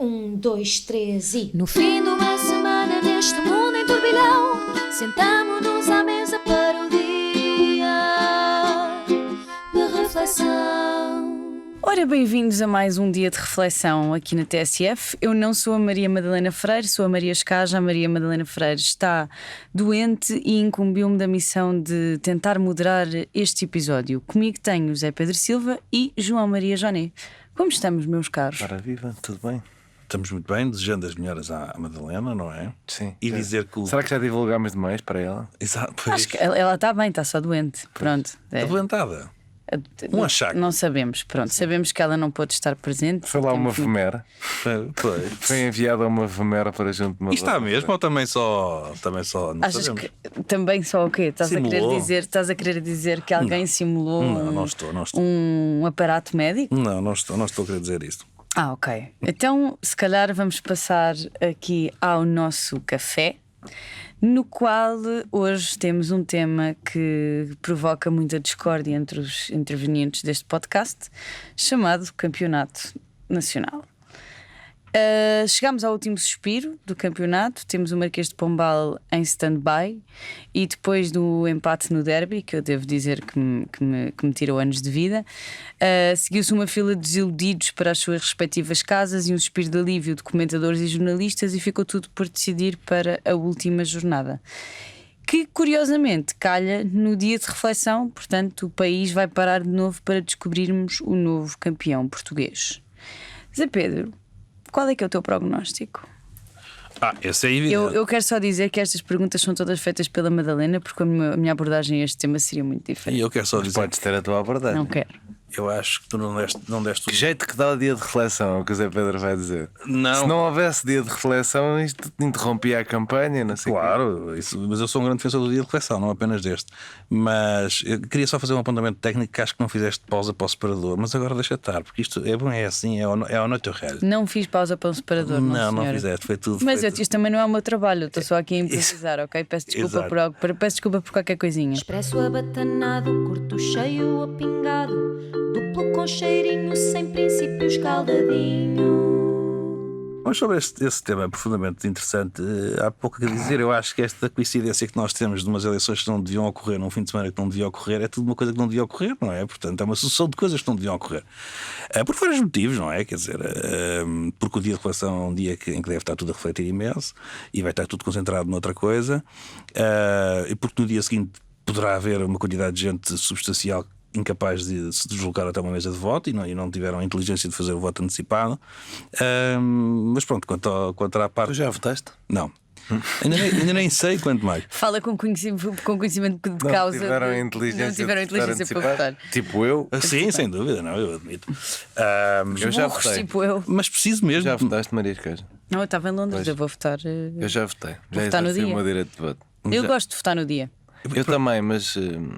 Um, dois, três e... No fim de uma semana neste mundo em turbilhão, sentamo-nos à mesa para o dia de reflexão. Ora, bem-vindos a mais um dia de reflexão aqui na TSF. Eu não sou a Maria Madalena Freire, sou a Maria Escaja. A Maria Madalena Freire está doente e incumbiu-me da missão de tentar moderar este episódio. Comigo tenho Zé Pedro Silva e João Maria Joné. Como estamos, meus caros? Ora viva, tudo bem? Estamos muito bem, desejando as melhoras à Madalena, não é? Sim. E dizer que o... Será que já divulgámos demais para ela? Exato, pois. Acho que ela está bem, está só doente. Pronto. Está doentada. Um achaque. Não sabemos, pronto. Sabemos que ela não pôde estar presente. Foi lá uma vemera. Pois. Foi enviada uma vemera para junto de uma. E está mesmo ou também só não Achas sabemos? que também só o quê? Estás a querer dizer que alguém simulou Não estou. um aparato médico? Não estou a querer dizer isto. Ah, ok. Então, se calhar vamos passar aqui ao nosso café, no qual hoje temos um tema que provoca muita discórdia entre os intervenientes deste podcast, chamado Campeonato Nacional. Chegámos ao último suspiro do campeonato. Temos o Marquês de Pombal em stand-by. E depois do empate no derby, que eu devo dizer que me tirou anos de vida, seguiu-se uma fila de desiludidos para as suas respectivas casas e um suspiro de alívio de comentadores e jornalistas, e ficou tudo por decidir para a última jornada, que curiosamente calha no dia de reflexão. Portanto, o país vai parar de novo para descobrirmos o novo campeão português. Zé Pedro, qual é que é o teu prognóstico? Esse é evidente. Eu quero só dizer que estas perguntas são todas feitas pela Madalena, porque a minha abordagem a este tema seria muito E diferente. eu quero só dizer, Podes ter a tua abordagem. Não quero. eu acho que tu não deste Que jeito que dá o dia de reflexão, é o que o Zé Pedro vai dizer. Não. Se não houvesse dia de reflexão, isto interrompia a campanha, não sei. Claro, mas eu sou um grande defensor do dia de reflexão, não apenas deste. Mas eu queria só fazer um apontamento técnico, que acho que não fizeste pausa para o separador, mas agora deixa estar, porque isto é bom, é assim, é ao natural. Não fiz pausa para o separador, Não senhora. fizeste, foi tudo. Mas feito. isto também não é o meu trabalho, eu estou só aqui a improvisar, ok? Peço desculpa Exato. por algo, peço desculpa por qualquer coisinha. Expresso abatanado, curto cheio ou pingado, duplo com cheirinho, sem princípios caldadinho. Mas sobre esse tema profundamente interessante, há pouco a dizer. Eu acho que esta coincidência que nós temos de umas eleições que não deviam ocorrer num fim de semana que não devia ocorrer, é tudo uma coisa que não devia ocorrer, não é? Portanto, é uma sucessão de coisas que não deviam ocorrer, por vários motivos, não é? Quer dizer, porque o dia de reflexão é um dia em que deve estar tudo a refletir imenso e vai estar tudo concentrado noutra coisa, e porque no dia seguinte poderá haver uma quantidade de gente substancial incapaz de se deslocar até uma mesa de voto e não tiveram a inteligência de fazer o voto antecipado. Mas pronto, quanto à parte. Tu já votaste? Não. Ainda nem sei quanto mais. Fala com conhecimento de causa. Tiveram de- inteligência, não tiveram inteligência para votar. Tipo eu. Sim, sem dúvida, não, eu admito. Eu já Burros, votei. tipo eu. Mas preciso mesmo. Já votaste, Maria Escaja? Não, eu estava em Londres, Pois. eu vou votar. Eu já votei. Já votar no exerci dia. o meu direito de voto. Eu gosto de votar no dia. Eu também, mas.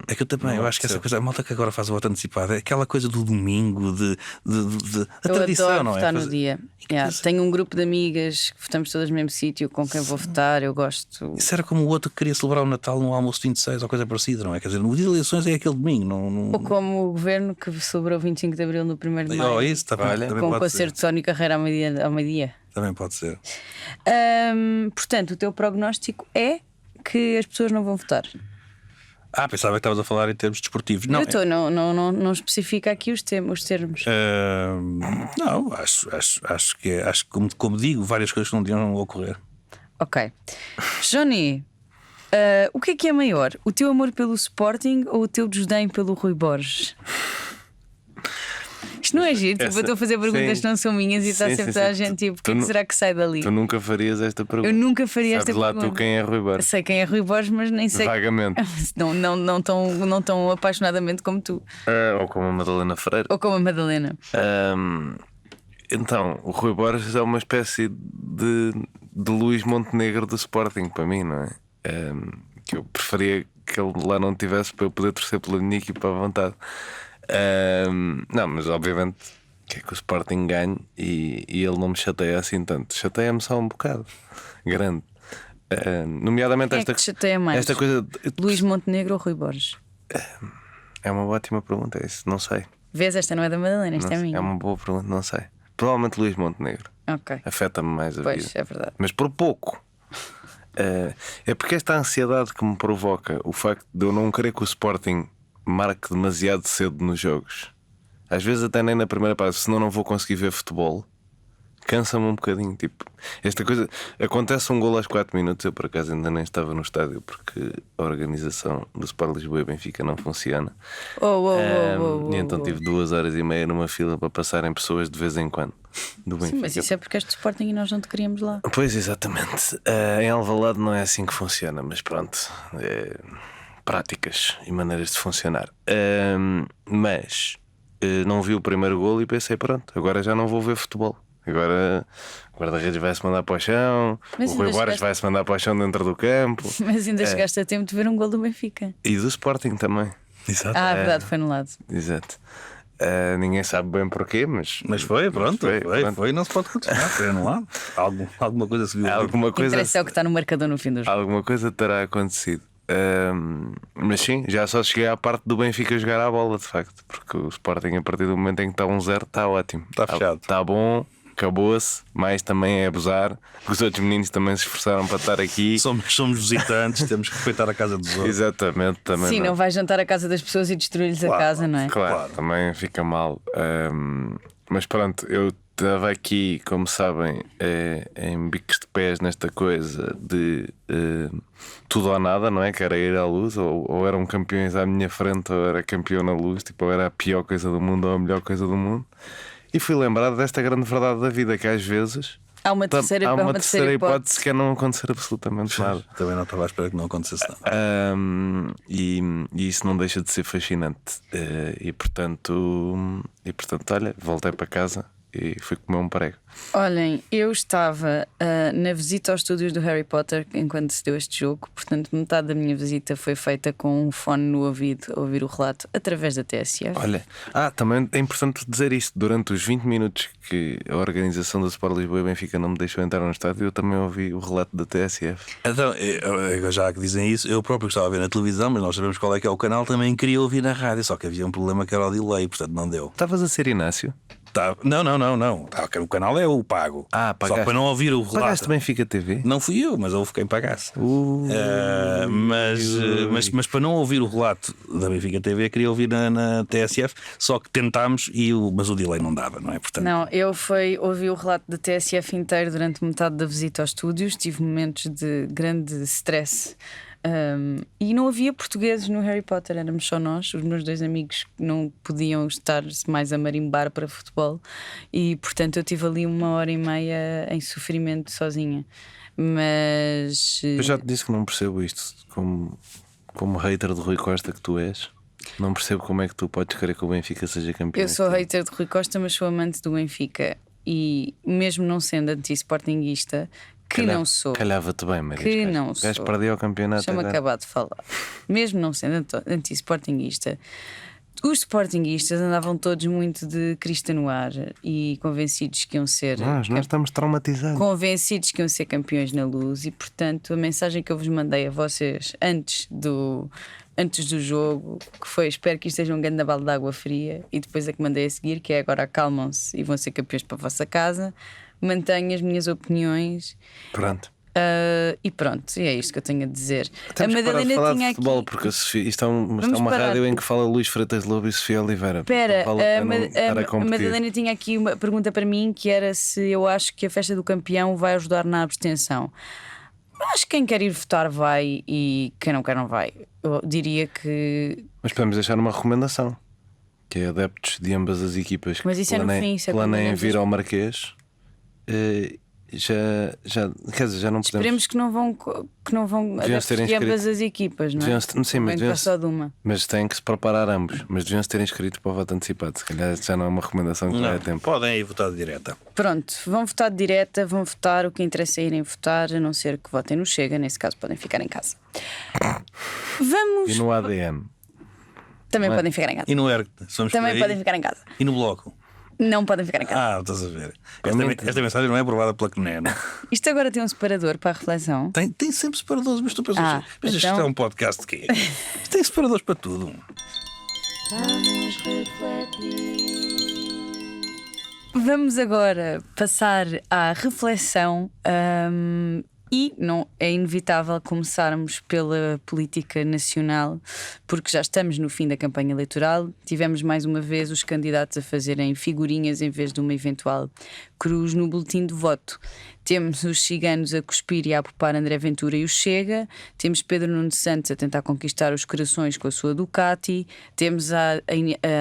É que eu também, Não eu acho que essa aconteceu. coisa, a malta que agora faz o voto antecipado, é aquela coisa do domingo, a Eu tradição, adoro não é? votar no dia. Yeah, coisa- tenho um grupo de amigas que votamos todas no mesmo sítio com quem vou votar. Eu gosto. Isso era como o outro que queria celebrar o Natal no almoço 26 ou coisa parecida, não é? Quer dizer, no dia de eleições é aquele domingo. Ou como o governo que celebrou 25 de Abril no 1º de maio, Isso também, Olha, também com o pode ser. concerto de Sónia Carreira ao meio-dia. Também pode ser. Portanto, o teu prognóstico é que as pessoas não vão votar. Pensava que estavas a falar em termos desportivos. Não, Eu estou, não especifica aqui os termos. não, acho que como digo, várias coisas que não deviam ocorrer. Ok. Johnny, o que é maior? O teu amor pelo Sporting ou o teu desdém pelo Rui Borges? Isto não é giro, tipo, eu estou a fazer perguntas que não são minhas e está Sim, sempre sim, toda a sim. gente tipo, o Tu que é que nu- será que sai dali? Tu nunca farias esta pergunta. Eu nunca faria esta Sabes lá pergunta. tu quem é Rui Borges? Sei quem é Rui Borges, mas nem sei. Vagamente. Não tão apaixonadamente como tu. Ou como a Madalena Freire. Ou como a Madalena. Então, o Rui Borges é uma espécie de Luís Montenegro do Sporting para mim, não é? Que eu preferia que ele lá não tivesse para eu poder torcer pela minha equipa à vontade. Não, mas obviamente quer que o Sporting ganhe e ele não me chateia assim tanto. Chateia-me só um bocado grande. Nomeadamente Quem é que te chateia mais? esta coisa. Luís Montenegro ou Rui Borges? É uma ótima pergunta, é isso, não sei. Vês, esta não é da Madalena, esta Não é sei. minha. É uma boa pergunta, não sei. Provavelmente Luís Montenegro. Ok. Afeta-me mais a Pois, vida. é verdade. Mas por pouco. É porque esta ansiedade que me provoca o facto de eu não querer que o Sporting marque demasiado cedo nos jogos. Às vezes até nem na primeira parte, senão não vou conseguir ver futebol. Cansa-me um bocadinho. Tipo, esta coisa. Acontece um golo aos 4 minutos. Eu por acaso ainda nem estava no estádio porque a organização do Sport Lisboa e Benfica não funciona. E então tive 2h30 numa fila para passarem pessoas de vez em quando do Benfica. Sim, mas isso é porque és do Sporting e nós não te queríamos lá. Pois, exatamente. Em Alvalade não é assim que funciona, mas pronto. Práticas e maneiras de funcionar. Mas não vi o primeiro golo e pensei, pronto, agora já não vou ver futebol. Agora o guarda-redes vai-se mandar para o chão, Mas o Rui ainda Borges chegaste- vai-se mandar para o chão dentro do campo. Mas ainda chegaste a tempo de ver um gol do Benfica. E do Sporting também. Exato. Ah, é verdade, foi no lado. Exato. Ninguém sabe bem porquê, mas Foi, pronto, pronto. foi, não se pode continuar, foi anulado. Alguma coisa se viu. Alguma O que coisa, interessa é o que está no marcador no fim do jogo. alguma coisa terá acontecido. Mas sim, já só cheguei à parte do Benfica jogar à bola, de facto, porque o Sporting, a partir do momento em que está 1-0, está ótimo. Está fechado. Está bom, acabou-se. Mais também é abusar. Os outros meninos também se esforçaram para estar aqui. Somos visitantes, temos que respeitar a casa dos outros. Exatamente, também. Sim, não vais jantar à casa das pessoas e destruir-lhes a Claro, casa, não é? Claro, também fica mal. Mas pronto, eu estava aqui, como sabem, em bicos de pés nesta coisa de tudo ou nada, não é? Que era ir à luz, ou eram campeões à minha frente, ou era campeão na luz, tipo, ou era a pior coisa do mundo ou a melhor coisa do mundo. E fui lembrado desta grande verdade da vida, que às vezes Há uma terceira, há há uma terceira hipótese que é não acontecer absolutamente nada. Também não estava à espera que não acontecesse nada. E isso não deixa de ser fascinante. E portanto, olha, voltei para casa e fui comer um prego. Olhem, eu estava na visita aos estúdios do Harry Potter enquanto se deu este jogo, portanto, metade da minha visita foi feita com um fone no ouvido a ouvir o relato através da TSF. Olha, também é importante dizer isto. Durante os 20 minutos que a organização do Sport Lisboa e Benfica não me deixou entrar no estádio, eu também ouvi o relato da TSF. Então, já que dizem isso, eu próprio gostava de ver na televisão, mas nós sabemos qual é que é o canal, também queria ouvir na rádio, só que havia um problema que era o delay, portanto não deu. Estavas a ser Inácio? Não. O canal é o pago. Pagaste. Só para não ouvir o relato. Pagaste Benfica TV? Não fui eu, mas houve quem pagasse. Mas para não ouvir o relato da Benfica TV, queria ouvir na TSF, só que tentámos, mas o delay não dava, não é? Portanto, Não, eu ouvi o relato da TSF inteiro durante metade da visita aos estúdios, tive momentos de grande stress. E não havia portugueses no Harry Potter, éramos só nós, os meus dois amigos não podiam estar mais a marimbar para futebol e portanto eu tive ali 1h30 em sofrimento sozinha. Mas Eu já te disse que não percebo isto como hater de Rui Costa que tu és. Não percebo como é que tu podes querer que o Benfica seja campeão. eu sou hater de Rui Costa, mas sou amante do Benfica e mesmo não sendo anti-sportinguista, que não sou. Calhava-te bem, Maria. Que não Queres sou. perder o campeonato? Deixa-me agora? acabar de falar. Mesmo não sendo anti-sportinguista, os sportinguistas andavam todos muito de crista no ar e convencidos que iam ser Nós estamos traumatizados. convencidos que iam ser campeões na luz e portanto a mensagem que eu vos mandei a vocês antes do jogo, que foi espero que isto seja um grande balde de água fria, e depois a que mandei a seguir, que é agora acalmam-se e vão ser campeões para a vossa casa, mantenho as minhas opiniões. Pronto. E pronto, e é isto que eu tenho a dizer. Temos a que parar de Madalena falar tinha de futebol, aqui. porque a Sofia, isto é uma parar. rádio em que fala Luís Freitas Lobo e Sofia Oliveira. Espera, Não vale a a pena estar a competir. Madalena tinha aqui uma pergunta para mim, que era se eu acho que a festa do campeão vai ajudar na abstenção. Eu acho que quem quer ir votar vai e quem não quer não vai. Eu diria que. Mas podemos deixar uma recomendação, que é adeptos de ambas as equipas que Mas isso é no fim, isso é quando planeiem ganhamos vir as- ao Marquês. Quer dizer, já não podemos. Esperemos que não vão adeptos ter de inscrito. ambas as equipas, não é? Deviam-se- sim, mas Bem que deviam-se- só de uma. Mas têm que se preparar ambos. Mas deviam-se ter inscrito para o voto antecipado. Se calhar já não é uma recomendação que não, dá tempo. podem ir votar de direta. Pronto, vão votar de direta, vão votar, o que interessa é irem votar, a não ser que votem no Chega, nesse caso podem ficar em casa. Vamos. E no ADN. Também podem ficar em casa. E no ERG, somos por Também aí. podem ficar em casa. E no Bloco. Não podem ficar em casa. Estás a ver. Esta mensagem não é aprovada pela CNE, não? Isto agora tem um separador para a reflexão. Tem sempre separadores, mas tu pensas então- isto é um podcast de quê? Isto tem separadores para tudo. Vamos refletir. Vamos agora passar à reflexão. E não é inevitável começarmos pela política nacional, porque já estamos no fim da campanha eleitoral. Tivemos mais uma vez os candidatos a fazerem figurinhas em vez de uma eventual cruz no boletim de voto. Temos os ciganos a cuspir e a apopar André Ventura e o Chega. Temos Pedro Nuno Santos a tentar conquistar os corações com a sua Ducati. Temos a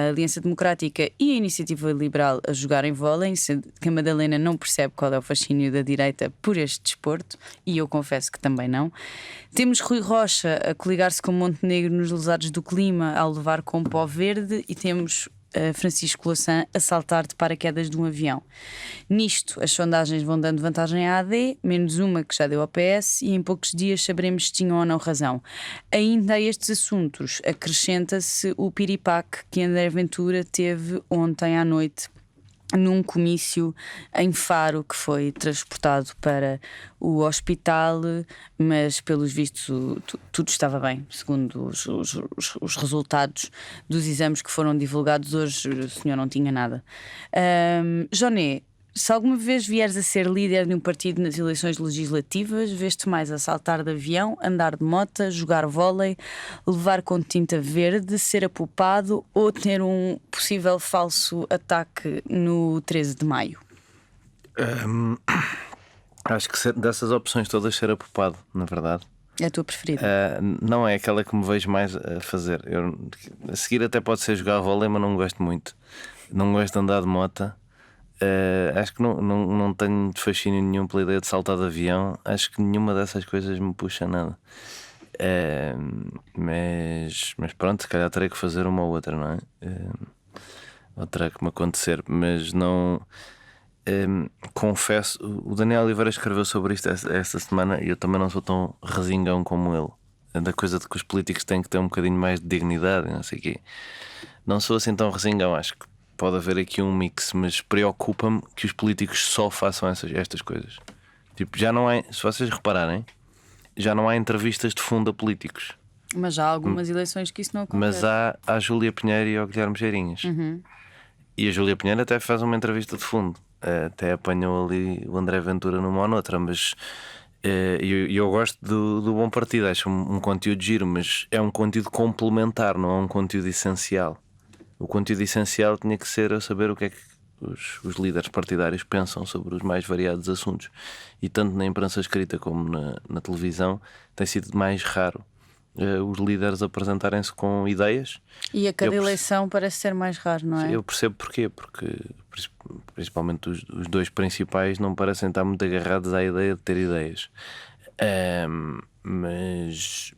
Aliança Democrática e a Iniciativa Liberal a jogarem vôlei, sendo que a Madalena não percebe qual é o fascínio da direita por este desporto, e eu confesso que também não. Temos Rui Rocha a coligar-se com Montenegro nos lesados do clima ao levar com pó verde, e temos Francisco Louçã a saltar de paraquedas de um avião. Nisto, as sondagens vão dando vantagem à AD, menos uma que já deu ao PS, e em poucos dias saberemos se tinham ou não razão. Ainda a estes assuntos acrescenta-se o piripaque que André Ventura teve ontem à noite num comício em Faro, que foi transportado para o hospital, mas pelos vistos tudo estava bem, segundo os resultados dos exames que foram divulgados hoje. O senhor não tinha nada. Joné, se alguma vez vieres a ser líder de um partido nas eleições legislativas, vês-te mais a saltar de avião, andar de moto, jogar vôlei, levar com tinta verde, ser apupado ou ter um possível falso ataque no 13 de maio? Acho que dessas opções todas, ser apupado, na verdade. É a tua preferida? Não é aquela que me vejo mais a fazer. A seguir até pode ser jogar vôlei, mas não gosto muito. Não gosto de andar de moto. Acho que não tenho fascínio nenhum pela ideia de saltar de avião. Acho que nenhuma dessas coisas me puxa nada. Mas pronto, se calhar terei que fazer uma ou outra, não é? Ou terá que me acontecer. Mas não. Confesso, o Daniel Oliveira escreveu sobre isto esta semana, e eu também não sou tão resingão como ele. Da coisa de que os políticos têm que ter um bocadinho mais de dignidade, não sei o quê. Não sou assim tão resingão. Acho que pode haver aqui um mix, mas preocupa-me que os políticos só façam estas coisas. Tipo, já não há, se vocês repararem, já não há entrevistas de fundo a políticos. Mas há algumas eleições que isso não acontece. Mas há a Júlia Pinheiro e ao Guilherme Geirinhas. E a Júlia Pinheiro até faz uma entrevista de fundo, até apanhou ali o André Ventura numa ou noutra. Mas eu gosto do Bom Partido, acho um conteúdo giro, mas é um conteúdo complementar, não é um conteúdo essencial. O conteúdo essencial tinha que ser a saber o que é que os líderes partidários pensam sobre os mais variados assuntos. E tanto na imprensa escrita como na televisão tem sido mais raro os líderes apresentarem-se com ideias. E a cada eleição parece ser mais raro, não é? Eu percebo porquê, porque principalmente os dois principais não parecem estar muito agarrados à ideia de ter ideias. Mas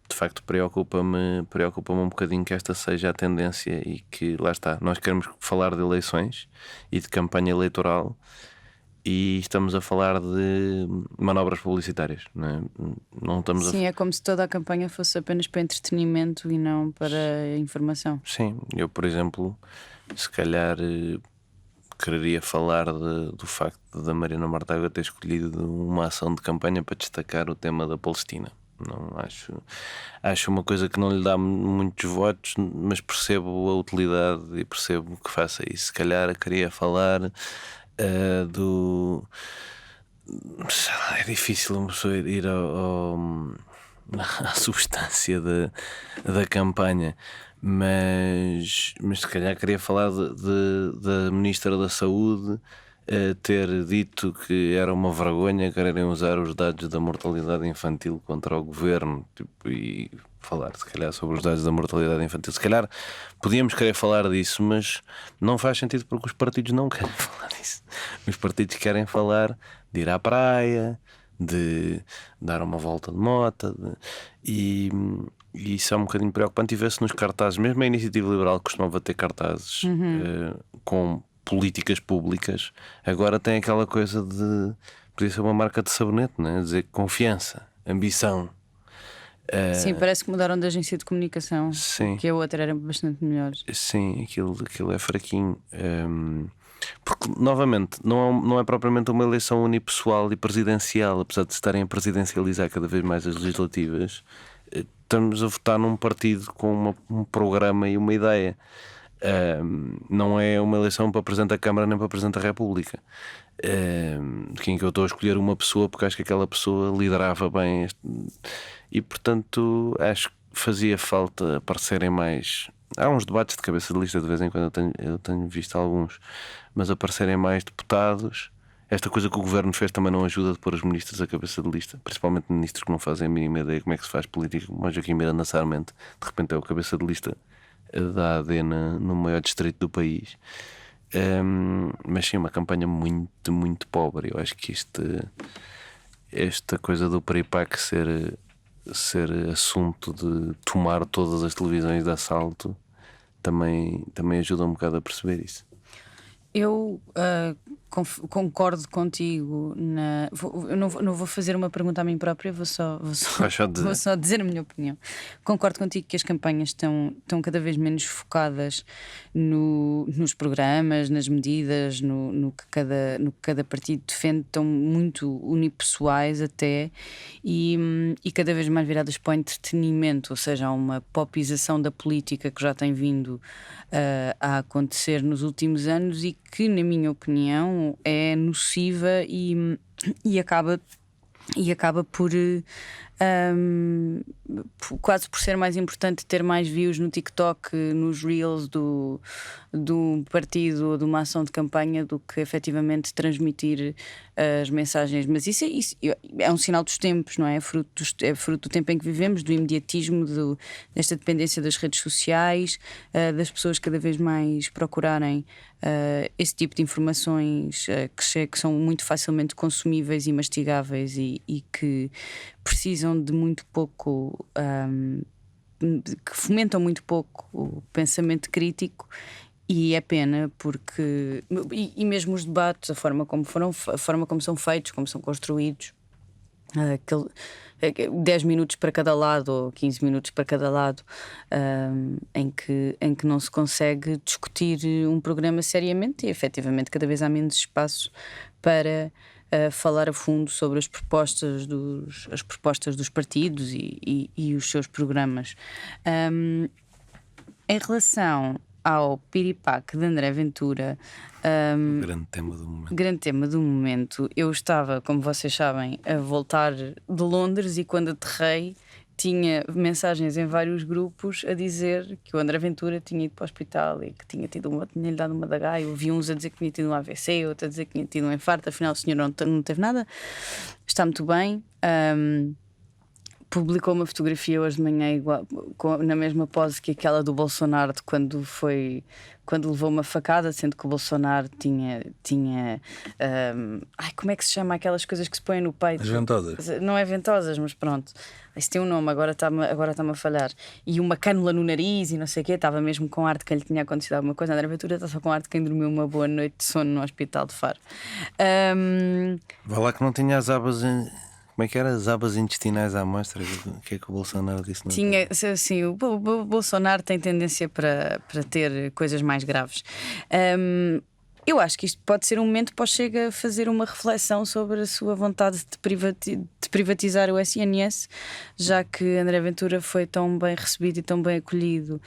de facto preocupa-me um bocadinho que esta seja a tendência, e que lá está, nós queremos falar de eleições e de campanha eleitoral e estamos a falar de manobras publicitárias, não é? Não estamos Sim, é como se toda a campanha fosse apenas para entretenimento e não para informação. Sim, eu, por exemplo, se calhar quereria falar do facto da Mariana Mortágua ter escolhido uma ação de campanha para destacar o tema da Palestina. Não acho uma coisa que não lhe dá muitos votos, mas percebo a utilidade e percebo que faça isso. Se calhar queria falar sei lá, é difícil uma pessoa ir à substância da campanha, mas se calhar queria falar da Ministra da Saúde ter dito que era uma vergonha quererem usar os dados da mortalidade infantil contra o governo, tipo, e falar se calhar sobre os dados da mortalidade infantil. Se calhar podíamos querer falar disso, mas não faz sentido porque os partidos não querem falar disso. Os partidos querem falar de ir à praia, de dar uma volta de moto, e isso é um bocadinho preocupante. E vê-se nos cartazes, mesmo a Iniciativa Liberal costumava ter cartazes com políticas públicas, agora tem aquela coisa de podia ser uma marca de sabonete, né? Dizer confiança, ambição. Sim, parece que mudaram de agência de comunicação. Sim. Que a outra era bastante melhor. Sim, aquilo é fraquinho. Porque, novamente, não é propriamente uma eleição unipessoal e presidencial, apesar de se estarem a presidencializar cada vez mais as legislativas. Estamos a votar num partido com um programa e uma ideia. Não é uma eleição para Presidente da Câmara nem para Presidente da República, em que eu estou a escolher uma pessoa porque acho que aquela pessoa liderava bem e portanto acho que fazia falta aparecerem mais. Há uns debates de cabeça de lista de vez em quando, eu tenho visto alguns, mas aparecerem mais deputados. Esta coisa que o governo fez também não ajuda de pôr os ministros à cabeça de lista, principalmente ministros que não fazem a mínima ideia como é que se faz política, como o Joaquim Miranda Sarmento, de repente é o cabeça de lista da AD no maior distrito do país. Mas sim, uma campanha muito, muito pobre. Eu acho que esta coisa do Peripac ser assunto de tomar todas as televisões de assalto também ajuda um bocado a perceber isso. Eu concordo contigo. Eu não vou fazer uma pergunta a mim própria, vou só dizer a minha opinião. Concordo contigo que as campanhas estão cada vez menos focadas nos programas, nas medidas, no que cada partido defende, estão muito unipessoais até e cada vez mais viradas para o entretenimento, ou seja, há uma popização da política que já tem vindo a acontecer nos últimos anos e que, na minha opinião, é nociva e acaba por quase por ser mais importante ter mais views no TikTok, nos Reels do partido ou de uma ação de campanha do que efetivamente transmitir as mensagens. Mas isso é um sinal dos tempos, não é? É fruto do tempo em que vivemos, do imediatismo, desta dependência das redes sociais, das pessoas cada vez mais procurarem esse tipo de informações que são muito facilmente consumíveis e mastigáveis e que precisam de muito pouco, que fomentam muito pouco o pensamento crítico. E é pena porque e mesmo os debates, a forma como são feitos, como são construídos, 10 minutos para cada lado ou 15 minutos para cada lado, em que não se consegue discutir um programa seriamente e efetivamente cada vez há menos espaço para falar a fundo sobre as propostas dos partidos e os seus programas. Em relação ao Peripac de André Ventura, grande tema do momento, eu estava, como vocês sabem, a voltar de Londres e quando aterrei tinha mensagens em vários grupos a dizer que o André Ventura tinha ido para o hospital e que tinha-lhe dado uma da eu ouvi uns a dizer que tinha tido um AVC, outros a dizer que tinha tido um infarto, afinal o senhor não teve nada, está muito bem. Publicou uma fotografia hoje de manhã igual, na mesma pose que aquela do Bolsonaro de quando levou uma facada, sendo que o Bolsonaro tinha como é que se chama aquelas coisas que se põem no peito? As ventosas. Não é ventosas, mas pronto, isso tem um nome, agora está-me a falhar. E uma cânula no nariz e não sei o quê, estava mesmo com ar de que lhe tinha acontecido alguma coisa. André Ventura está só com ar de quem dormiu uma boa noite de sono no Hospital de Faro. Vá lá que não tinha as abas Como é que era? As abas intestinais à mostra? O que é que o Bolsonaro disse? Tinha, sim, o Bolsonaro tem tendência para ter coisas mais graves. Eu acho que isto pode ser um momento para o Chega a fazer uma reflexão sobre a sua vontade de privatizar o SNS, já que André Ventura foi tão bem recebido e tão bem acolhido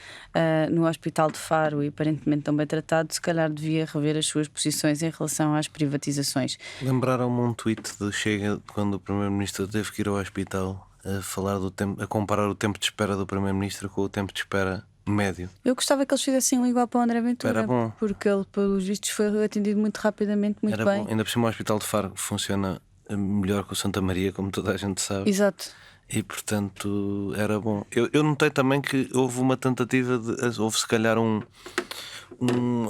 no Hospital de Faro e aparentemente tão bem tratado, se calhar devia rever as suas posições em relação às privatizações. Lembraram-me um tweet do Chega quando o Primeiro-Ministro teve que ir ao hospital a falar do tempo, a comparar o tempo de espera do Primeiro-Ministro com o tempo de espera médio. Eu gostava que eles fizessem um igual para o André Ventura. Era bom. Porque ele, pelos vistos, foi atendido muito rapidamente, muito Era bem. Bom. Ainda por cima o Hospital de Faro funciona melhor que o Santa Maria, como toda a gente sabe. Exato. E portanto era bom. Eu notei também que houve uma tentativa houve se calhar um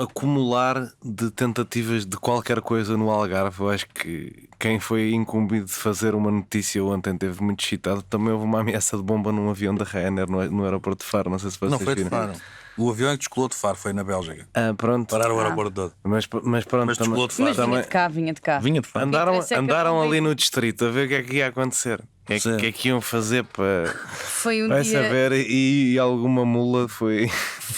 acumular de tentativas de qualquer coisa no Algarve. Eu acho que quem foi incumbido de fazer uma notícia ontem teve muito excitado. Também houve uma ameaça de bomba num avião da Ryanair no aeroporto de Faro. Não sei se vocês Não foi de viram. Faro. O avião é que descolou de Faro, foi na Bélgica. Pronto. Pararam o aeroporto todo. Mas pronto, Mas descolou de Faro. Mas vinha de cá. Vinha de Faro. Andaram ali no distrito a ver o que é que ia acontecer. O que é que iam fazer para Foi um vai dia. saber, e alguma mula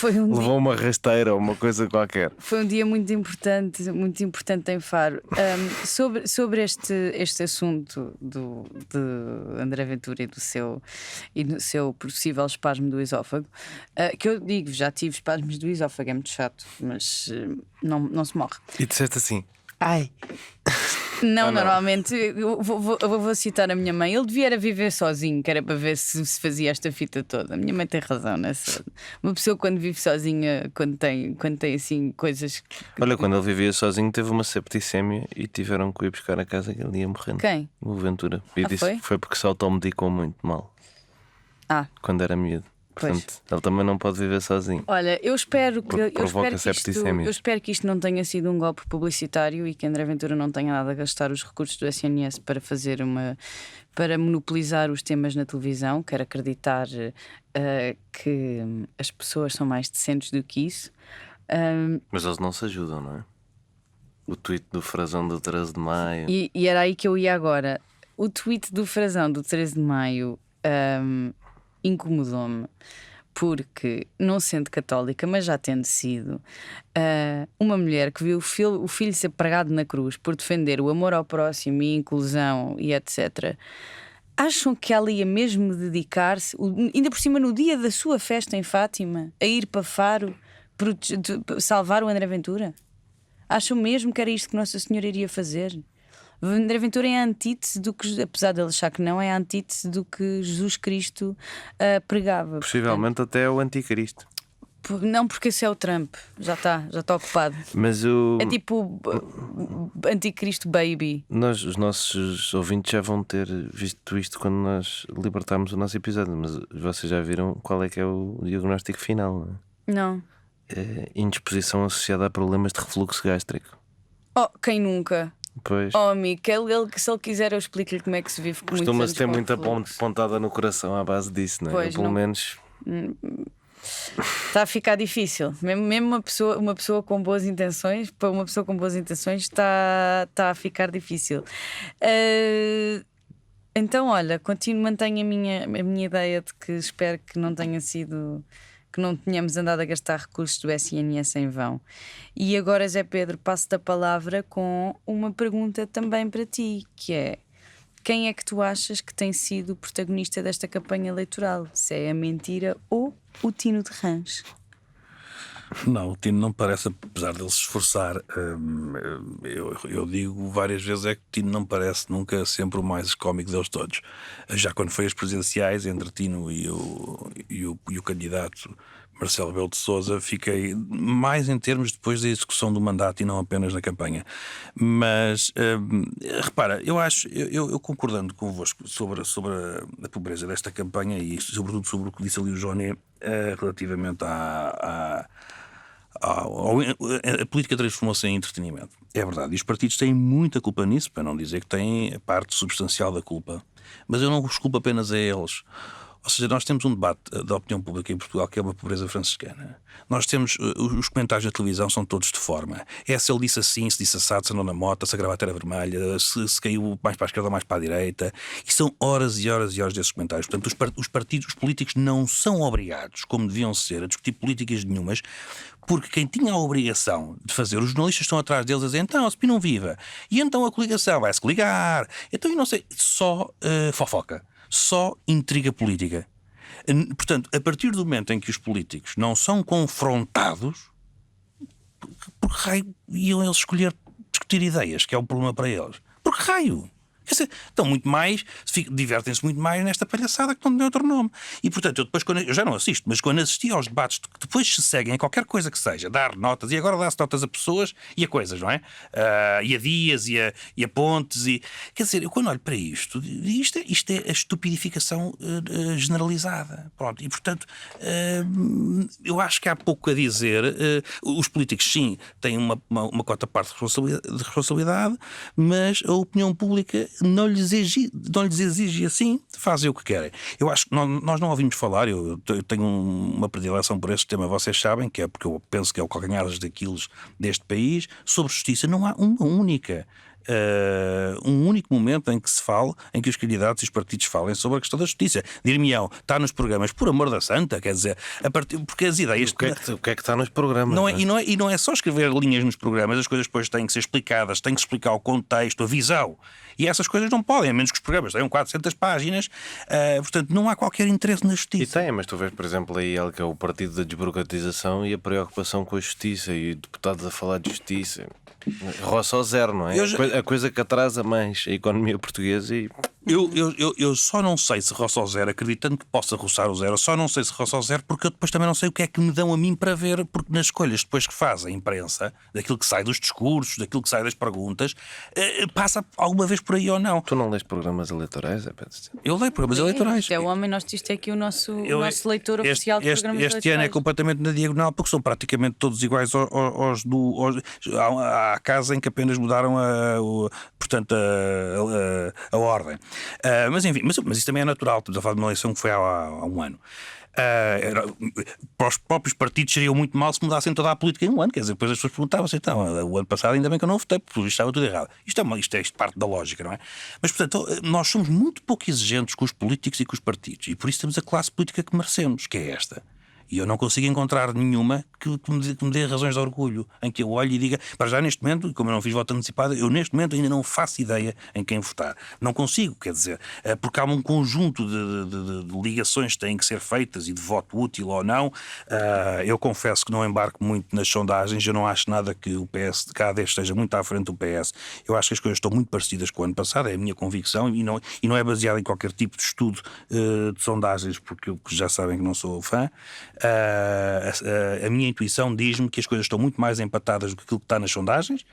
levou uma rasteira ou uma coisa qualquer. Foi um dia muito importante em Faro. Sobre este assunto de André Ventura e do seu possível espasmo do esófago, que eu digo, já tive espasmos do esófago, é muito chato, mas não se morre. E disseste assim: Ai. Não, normalmente eu vou citar a minha mãe. Ele devia era viver sozinho, que era para ver se fazia esta fita toda. A minha mãe tem razão nessa. Uma pessoa quando vive sozinha, quando tem assim coisas. Olha, quando ele vivia sozinho, teve uma septicémia e tiveram que ir buscar a casa que ele ia morrendo. Quem? O Ventura. E disse foi? que foi porque se automedicou muito mal quando era miúdo. Portanto, ele também não pode viver sozinho. Olha, eu espero que isto não tenha sido um golpe publicitário e que André Ventura não tenha nada a gastar os recursos do SNS para fazer para monopolizar os temas na televisão. Quero acreditar que as pessoas são mais decentes do que isso. Mas eles não se ajudam, não é? O tweet do Frazão do 13 de Maio. E era aí que eu ia agora. O tweet do Frazão do 13 de Maio incomodou-me, porque, não sendo católica, mas já tendo sido, uma mulher que viu o filho ser pregado na cruz por defender o amor ao próximo e a inclusão e etc. Acham que ela ia mesmo dedicar-se, ainda por cima no dia da sua festa em Fátima, a ir para Faro salvar o André Ventura? Acham mesmo que era isto que Nossa Senhora iria fazer? André Ventura é a antítese do que, apesar de ele achar que não, é a antítese do que Jesus Cristo pregava. Possivelmente até o anticristo. Não, porque esse é o Trump, já está ocupado. Mas é tipo anticristo baby. Os nossos ouvintes já vão ter visto isto quando nós libertámos o nosso episódio. Mas vocês já viram qual é que é o diagnóstico final, não é? Não. É indisposição associada a problemas de refluxo gástrico. Oh, quem nunca? Pois. Oh, amigo, se ele quiser eu explico-lhe como é que se vive com muitos anos. Costuma-se ter muita pontada no coração à base disso, não é? Pois, pelo menos está a ficar difícil. Mesmo uma pessoa com boas intenções, para uma pessoa com boas intenções está a ficar difícil. Então, olha, mantenho a minha ideia de que espero que não tenha sido, que não tenhamos andado a gastar recursos do SNS em vão. E agora, Zé Pedro, passo-te a palavra com uma pergunta também para ti, que é: quem é que tu achas que tem sido o protagonista desta campanha eleitoral? Se é a mentira ou o Tino de Rãs? Não, o Tino não parece, apesar dele se esforçar. Eu digo várias vezes é que o Tino não parece nunca sempre o mais cómico deles todos. Já quando foi as presidenciais entre Tino e o candidato Marcelo Rebelo de Sousa, fiquei mais em termos depois da execução do mandato e não apenas na campanha. Mas repara, eu concordando convosco sobre a pobreza desta campanha e sobretudo sobre o que disse ali o Joné relativamente a política transformou-se em entretenimento. É verdade, e os partidos têm muita culpa nisso, para não dizer que têm a parte substancial da culpa. Mas eu não os culpo apenas a eles. Ou seja, nós temos um debate da opinião pública em Portugal que é uma pobreza franciscana. Nós temos, os comentários na televisão são todos de forma. Se ele disse assim, se disse assado, se andou na moto, se a gravata era vermelha, se caiu mais para a esquerda ou mais para a direita. E são horas e horas e horas desses comentários. Portanto, os políticos não são obrigados, como deviam ser, a discutir políticas nenhumas, porque quem tinha a obrigação de fazer, os jornalistas estão atrás deles a dizer: então, a SPI não viva, e então a coligação vai-se coligar, então eu não sei, só fofoca. Só intriga política. Portanto, a partir do momento em que os políticos não são confrontados, por que raio iam eles escolher discutir ideias, que é um problema para eles? Por que raio? Quer dizer, estão muito mais, divertem-se muito mais nesta palhaçada que não tem outro nome. E portanto, eu já não assisto, mas quando assisti aos debates que depois se seguem em qualquer coisa que seja, dar notas, e agora dá-se notas a pessoas e a coisas, não é? E a Dias e a Pontes. Quer dizer, eu quando olho para isto é a estupidificação generalizada. Pronto. E portanto, eu acho que há pouco a dizer. Os políticos, sim, têm uma cota parte de responsabilidade, mas a opinião pública não lhes exige assim, fazem o que querem. Eu acho que nós não ouvimos falar, eu tenho uma predileção por este tema, vocês sabem, que é porque eu penso que é o calcanhar daqueles deste país, sobre justiça. Não há uma única um único momento em que se fale, em que os candidatos e os partidos falem sobre a questão da justiça. Dir-me-ão, está nos programas, por amor da santa, quer dizer, porque as ideias... O que é que está nos programas? Não é, e não é só escrever linhas nos programas, as coisas depois têm que ser explicadas, tem que explicar o contexto, a visão. E essas coisas não podem, a menos que os programas tenham 400 páginas, portanto não há qualquer interesse na justiça. E tem, mas tu vês, por exemplo, aí que é o partido da desburocratização e a preocupação com a justiça e deputados a falar de justiça. Roça ao zero, não é? A coisa que atrasa mais a economia portuguesa e... Eu só não sei se roça ao zero, acreditando que possa roçar o zero, eu só não sei se roça ao zero porque eu depois também não sei o que é que me dão a mim para ver, porque nas escolhas depois que faz a imprensa, daquilo que sai dos discursos, daquilo que sai das perguntas, passa alguma vez por aí ou não. Tu não lês programas eleitorais? Eu leio programas eleitorais. Isto é o homem, isto é aqui o nosso leitor oficial de programas eleitorais. Este ano é completamente na diagonal, porque são praticamente todos iguais aos do... Há casos em que apenas mudaram portanto, a ordem. Mas enfim, mas isso também é natural. Estamos a falar de uma eleição que foi há um ano. Para os próprios partidos seria muito mal se mudassem toda a política em um ano. Quer dizer, depois as pessoas perguntavam-se, então, o ano passado ainda bem que eu não votei, porque estava tudo errado. Isto é parte da lógica, não é? Mas, portanto, nós somos muito pouco exigentes com os políticos e com os partidos. E por isso temos a classe política que merecemos, que é esta. E eu não consigo encontrar nenhuma que me dê razões de orgulho, em que eu olhe e diga, para já neste momento, como eu não fiz voto antecipado, eu neste momento ainda não faço ideia em quem votar. Não consigo, quer dizer, porque há um conjunto de ligações que têm que ser feitas e de voto útil ou não. Eu confesso que não embarco muito nas sondagens, eu não acho nada que o PS de cada vez esteja muito à frente do PS. Eu acho que as coisas estão muito parecidas com o ano passado, é a minha convicção, e não é baseado em qualquer tipo de estudo de sondagens, porque eu já sabem que não sou fã. A minha intuição diz-me que as coisas estão muito mais empatadas do que aquilo que está nas sondagens,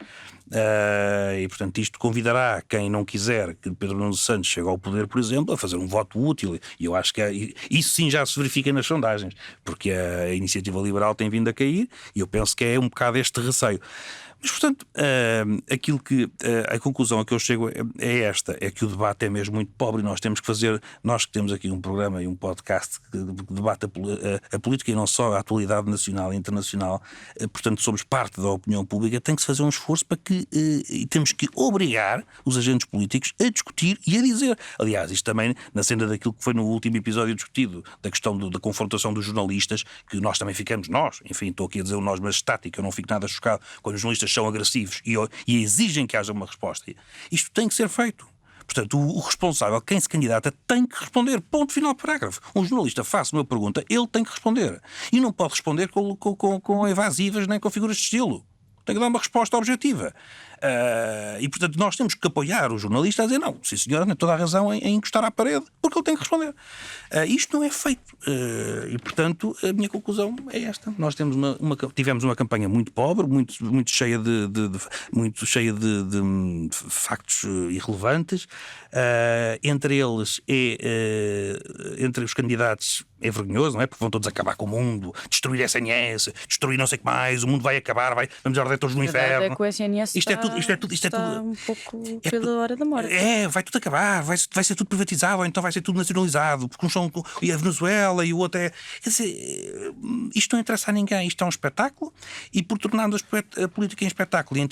e portanto isto convidará quem não quiser que Pedro Nuno Santos chegue ao poder, por exemplo, a fazer um voto útil, e eu acho que isso sim já se verifica nas sondagens, porque a iniciativa liberal tem vindo a cair, e eu penso que é um bocado este receio. Mas, portanto, a conclusão a que eu chego é esta, é que o debate é mesmo muito pobre e nós que temos aqui um programa e um podcast que debate a política e não só a atualidade nacional e internacional, portanto somos parte da opinião pública, tem que se fazer um esforço para que, e temos que obrigar os agentes políticos a discutir e a dizer. Aliás, isto também na senda daquilo que foi no último episódio discutido, da questão da confrontação dos jornalistas, que nós também ficamos, enfim, estou aqui a dizer o nós, mas estático, eu não fico nada chocado quando os jornalistas são agressivos e exigem que haja uma resposta. Isto tem que ser feito. Portanto, o responsável, quem se candidata, tem que responder. Ponto final, parágrafo. Um jornalista faz uma pergunta, ele tem que responder. E não pode responder com evasivas nem com figuras de estilo. Tem que dar uma resposta objetiva. E, portanto, nós temos que apoiar o jornalista a dizer não, sim senhora, tem toda a razão em encostar à parede, porque ele tem que responder. Isto não é feito. E, portanto, a minha conclusão é esta. Nós tivemos uma campanha muito pobre, muito cheia de factos irrelevantes. Entre eles, entre os candidatos, é vergonhoso, não é? Porque vão todos acabar com o mundo, destruir a SNS, destruir não sei o que mais, o mundo vai acabar, vamos arder todos no inferno. É que o SNS Isto é tudo um pouco pela hora da morte. Vai tudo acabar, vai ser tudo privatizado, ou então vai ser tudo nacionalizado, porque uns são e a Venezuela e o outro é. Quer dizer, isto não interessa a ninguém, isto é um espetáculo, e por tornando a política em espetáculo e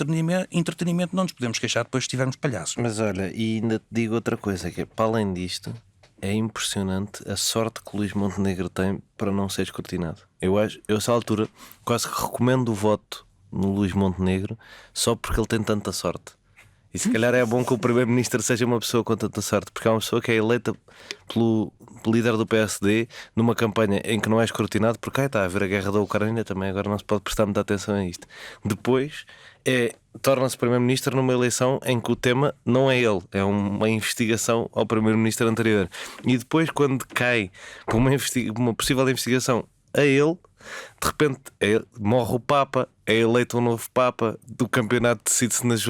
entretenimento, não nos podemos queixar depois se tivermos palhaços. Mas olha, e ainda te digo outra coisa, que é, para além disto, é impressionante a sorte que o Luís Montenegro tem para não ser escrutinado. Eu a essa altura quase que recomendo o voto no Luís Montenegro só porque ele tem tanta sorte. E se calhar é bom que o Primeiro-Ministro seja uma pessoa com tanta sorte, porque é uma pessoa que é eleita pelo líder do PSD numa campanha em que não é escrutinado, porque está a haver a guerra da Ucrânia também, agora não se pode prestar muita atenção a isto. Depois torna-se Primeiro-Ministro numa eleição em que o tema não é ele, é uma investigação ao Primeiro-Ministro anterior. E depois, quando cai por uma possível investigação a ele, de repente morre o Papa, é eleito um novo Papa, do campeonato decide-se nas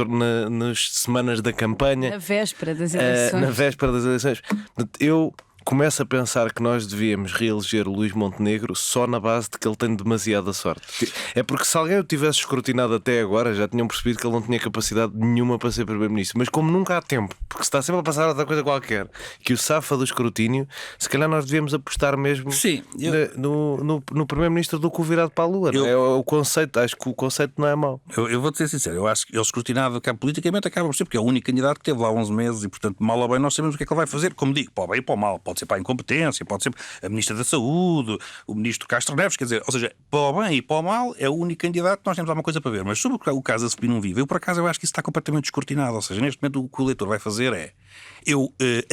semanas da campanha, na véspera das eleições. Portanto, eu começo a pensar que nós devíamos reeleger o Luís Montenegro só na base de que ele tem demasiada sorte. É porque se alguém o tivesse escrutinado até agora, já tinham percebido que ele não tinha capacidade nenhuma para ser Primeiro-Ministro. Mas como nunca há tempo porque se está sempre a passar outra coisa qualquer que o safa do escrutínio, se calhar nós devíamos apostar mesmo Sim, no Primeiro-Ministro do cu virado para a Lua. Não é? O conceito, acho que o conceito não é mau. Eu vou-te ser sincero, eu acho que ele escrutinado politicamente acaba por ser, porque é o único candidato que teve lá 11 meses e, portanto, mal ou bem, nós sabemos o que é que ele vai fazer. Como digo, para o bem e para o mal. Pode ser para a incompetência, pode ser a Ministra da Saúde, o Ministro Castro Neves, quer dizer, ou seja, para o bem e para o mal é o único candidato que nós temos alguma coisa para ver. Mas sobre o caso a subir num vivo, eu por acaso eu acho que isso está completamente descortinado. Ou seja, neste momento o que o eleitor vai fazer é,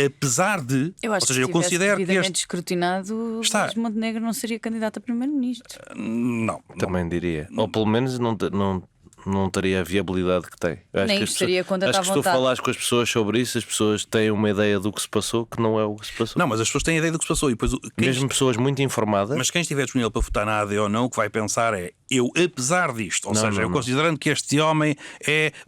apesar de, Eu acho ou seja, que eu se considero que devidamente este... escrutinado, Está. Luís Montenegro não seria candidato a primeiro-ministro. Não. Também diria. Ou pelo menos não teria a viabilidade que tem. Eu acho Nem que as estaria pessoas, com tanta acho que se tu vontade. falares com as pessoas sobre isso, as pessoas têm uma ideia do que se passou que não é o que se passou. Não, mas as pessoas têm a ideia do que se passou e depois Mesmo pessoas muito informadas. Mas quem estiver disponível para votar na AD ou não, o que vai pensar é, eu apesar disto, ou seja, eu considerando que este homem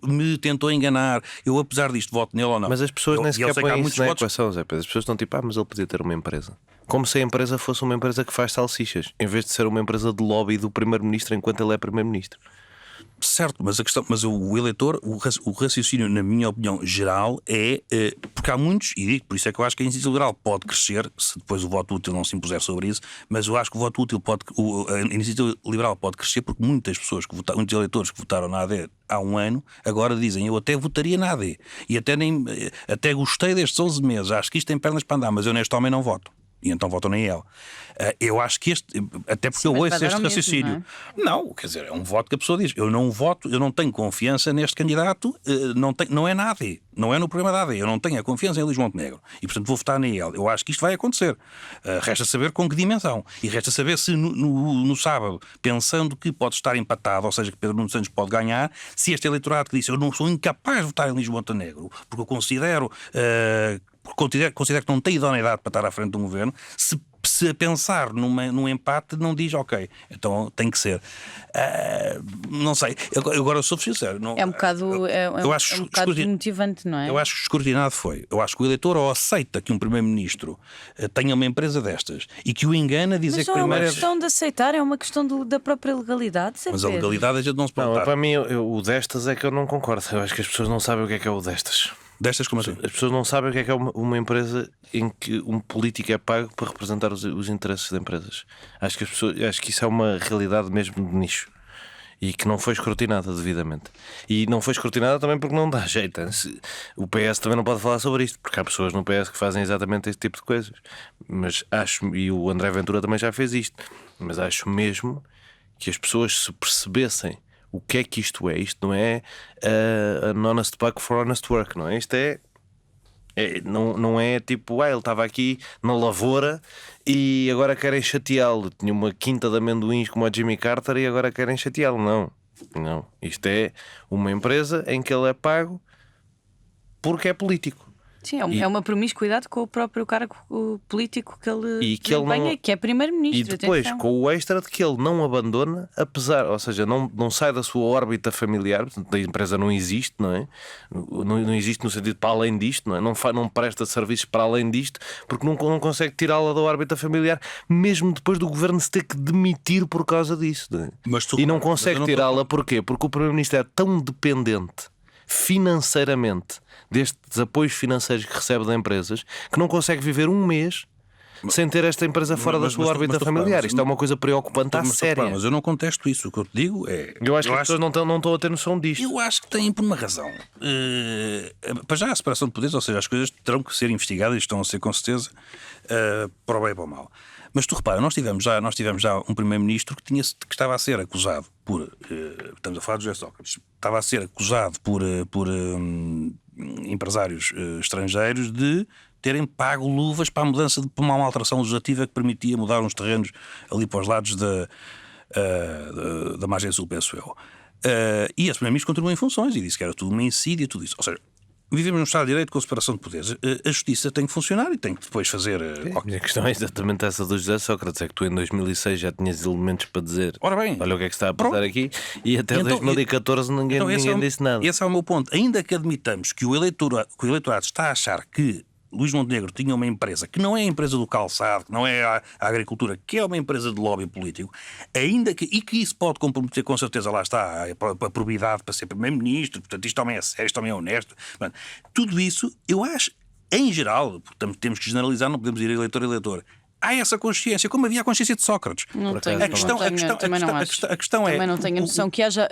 me tentou enganar, eu apesar disto voto nele ou não. Mas as pessoas nem sequer põem isso na votos. equação, Zé Pedro. As pessoas estão tipo, mas ele podia ter uma empresa. Como se a empresa fosse uma empresa que faz salsichas, em vez de ser uma empresa de lobby do Primeiro-Ministro enquanto ele é Primeiro-Ministro. Certo, mas a questão, mas o eleitor, o raciocínio, na minha opinião geral, porque há muitos, e digo, por isso é que eu acho que a iniciativa liberal pode crescer, se depois o voto útil não se impuser sobre isso, mas eu acho que o voto útil a iniciativa liberal pode crescer porque muitas pessoas, muitos eleitores que votaram na AD há um ano, agora dizem, eu até votaria na AD, e até gostei destes 11 meses, acho que isto tem pernas para andar, mas eu neste homem não voto. E então votam nem ele. Eu acho que até porque eu ouço este raciocínio. Não, quer dizer, é um voto que a pessoa diz. Eu não voto, eu não tenho confiança neste candidato, não é na AD, não é no programa da AD. Eu não tenho a confiança em Luís Montenegro. E portanto vou votar nele. Eu acho que isto vai acontecer. Resta saber com que dimensão. E resta saber se no sábado, pensando que pode estar empatado, ou seja, que Pedro Nuno Santos pode ganhar, se este eleitorado que disse eu não sou incapaz de votar em Luís Montenegro, porque eu considero que não tem idoneidade para estar à frente de um governo, se a pensar num empate não diz ok, então tem que ser. Não sei, agora eu sou sincero. É um bocado, eu acho um bocado desmotivante, não é? Eu acho que escrutinado foi. Eu acho que o eleitor ou aceita que um Primeiro-Ministro tenha uma empresa destas e que o engana a dizer Mas que não é uma primeiro questão de aceitar, é uma questão da própria legalidade. Mas a legalidade a gente não se pode Não, votar. para mim, o destas é que eu não concordo. Eu acho que as pessoas não sabem o que é o destas. Destas como assim? As pessoas não sabem o que é uma empresa em que um político é pago para representar os interesses de empresas. Acho que isso é uma realidade mesmo de nicho e que não foi escrutinada devidamente. E não foi escrutinada também porque não dá jeito. O PS também não pode falar sobre isto, porque há pessoas no PS que fazem exatamente este tipo de coisas. Mas acho, e o André Ventura também já fez isto, mas acho mesmo que as pessoas se percebessem o que é que isto é. Isto não é an honest buck for honest work, não é? Isto não é tipo, ele estava aqui na lavoura e agora querem chateá-lo. Tinha uma quinta de amendoins como a Jimmy Carter e agora querem chateá-lo. Não. Isto é uma empresa em que ele é pago porque é político. Sim, é uma promiscuidade com o próprio cargo político que ele desempenha, que é primeiro-ministro. E depois atenção. com o extra de que ele não abandona, ou seja, não sai da sua órbita familiar. Portanto, a empresa não existe, não é? Não existe no sentido para além disto, não é? Não presta serviços para além disto, porque não consegue tirá-la da órbita familiar, mesmo depois do governo se ter que demitir por causa disso, não é? E não consegue tirá-la porquê? Porque o primeiro-ministro é tão dependente financeiramente destes apoios financeiros que recebe de empresas que não consegue viver um mês sem ter esta empresa fora da sua órbita familiar. Isto é uma coisa preocupante à séria. Mas eu não contesto isso. O que eu te digo é. Eu acho que as pessoas não estão a ter noção disto. Eu acho que têm por uma razão. Para já a separação de poderes, ou seja, as coisas terão que ser investigadas e estão a ser com certeza para o bem e para o mal. Mas tu repara, nós tivemos já um primeiro-ministro que estava a ser acusado por. Estamos a falar de José Sócrates. Estava a ser acusado por empresários estrangeiros de terem pago luvas para a mudança para uma alteração legislativa que permitia mudar uns terrenos ali para os lados da margem sul, penso eu. E esse primeiro-ministro continuou em funções e disse que era tudo uma insídia, tudo isso. Ou seja, vivemos num Estado de Direito com separação de poderes. A justiça tem que funcionar e tem que depois fazer. A minha questão é exatamente essa do José Sócrates: é que tu em 2006 já tinhas elementos para dizer, ora bem, olha o que é que está a passar aqui, e até então, 2014 ninguém disse nada. Esse é o meu ponto. Ainda que admitamos que o eleitorado está a achar que Luís Montenegro tinha uma empresa que não é a empresa do calçado, que não é a agricultura, que é uma empresa de lobby político, e que isso pode comprometer com certeza, lá está, a probidade para ser primeiro-ministro, portanto isto também é sério, isto também é honesto. Portanto, tudo isso, eu acho, em geral, portanto, temos que generalizar, não podemos ir eleitor a eleitor. Há essa consciência, como havia a consciência de Sócrates. Não tenho, A questão é. Também não tenho noção que haja.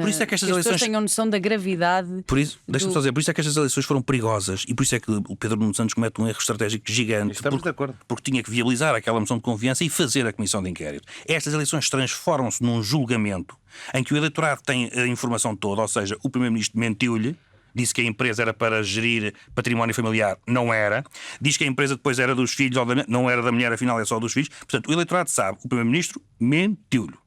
Por isso é que estas as pessoas eleições tenham noção da gravidade. Por isso, deixa-me só dizer, por isso é que estas eleições foram perigosas e por isso é que o Pedro Nuno Santos comete um erro estratégico gigante. Estamos de acordo. Porque tinha que viabilizar aquela moção de confiança e fazer a comissão de inquérito. Estas eleições transformam-se num julgamento em que o eleitorado tem a informação toda, ou seja, o Primeiro-Ministro mentiu-lhe. Disse que a empresa era para gerir património familiar, não era. Diz que a empresa depois era dos filhos, não era da mulher, afinal é só dos filhos. Portanto, o eleitorado sabe, o Primeiro-Ministro mentiu-lhe.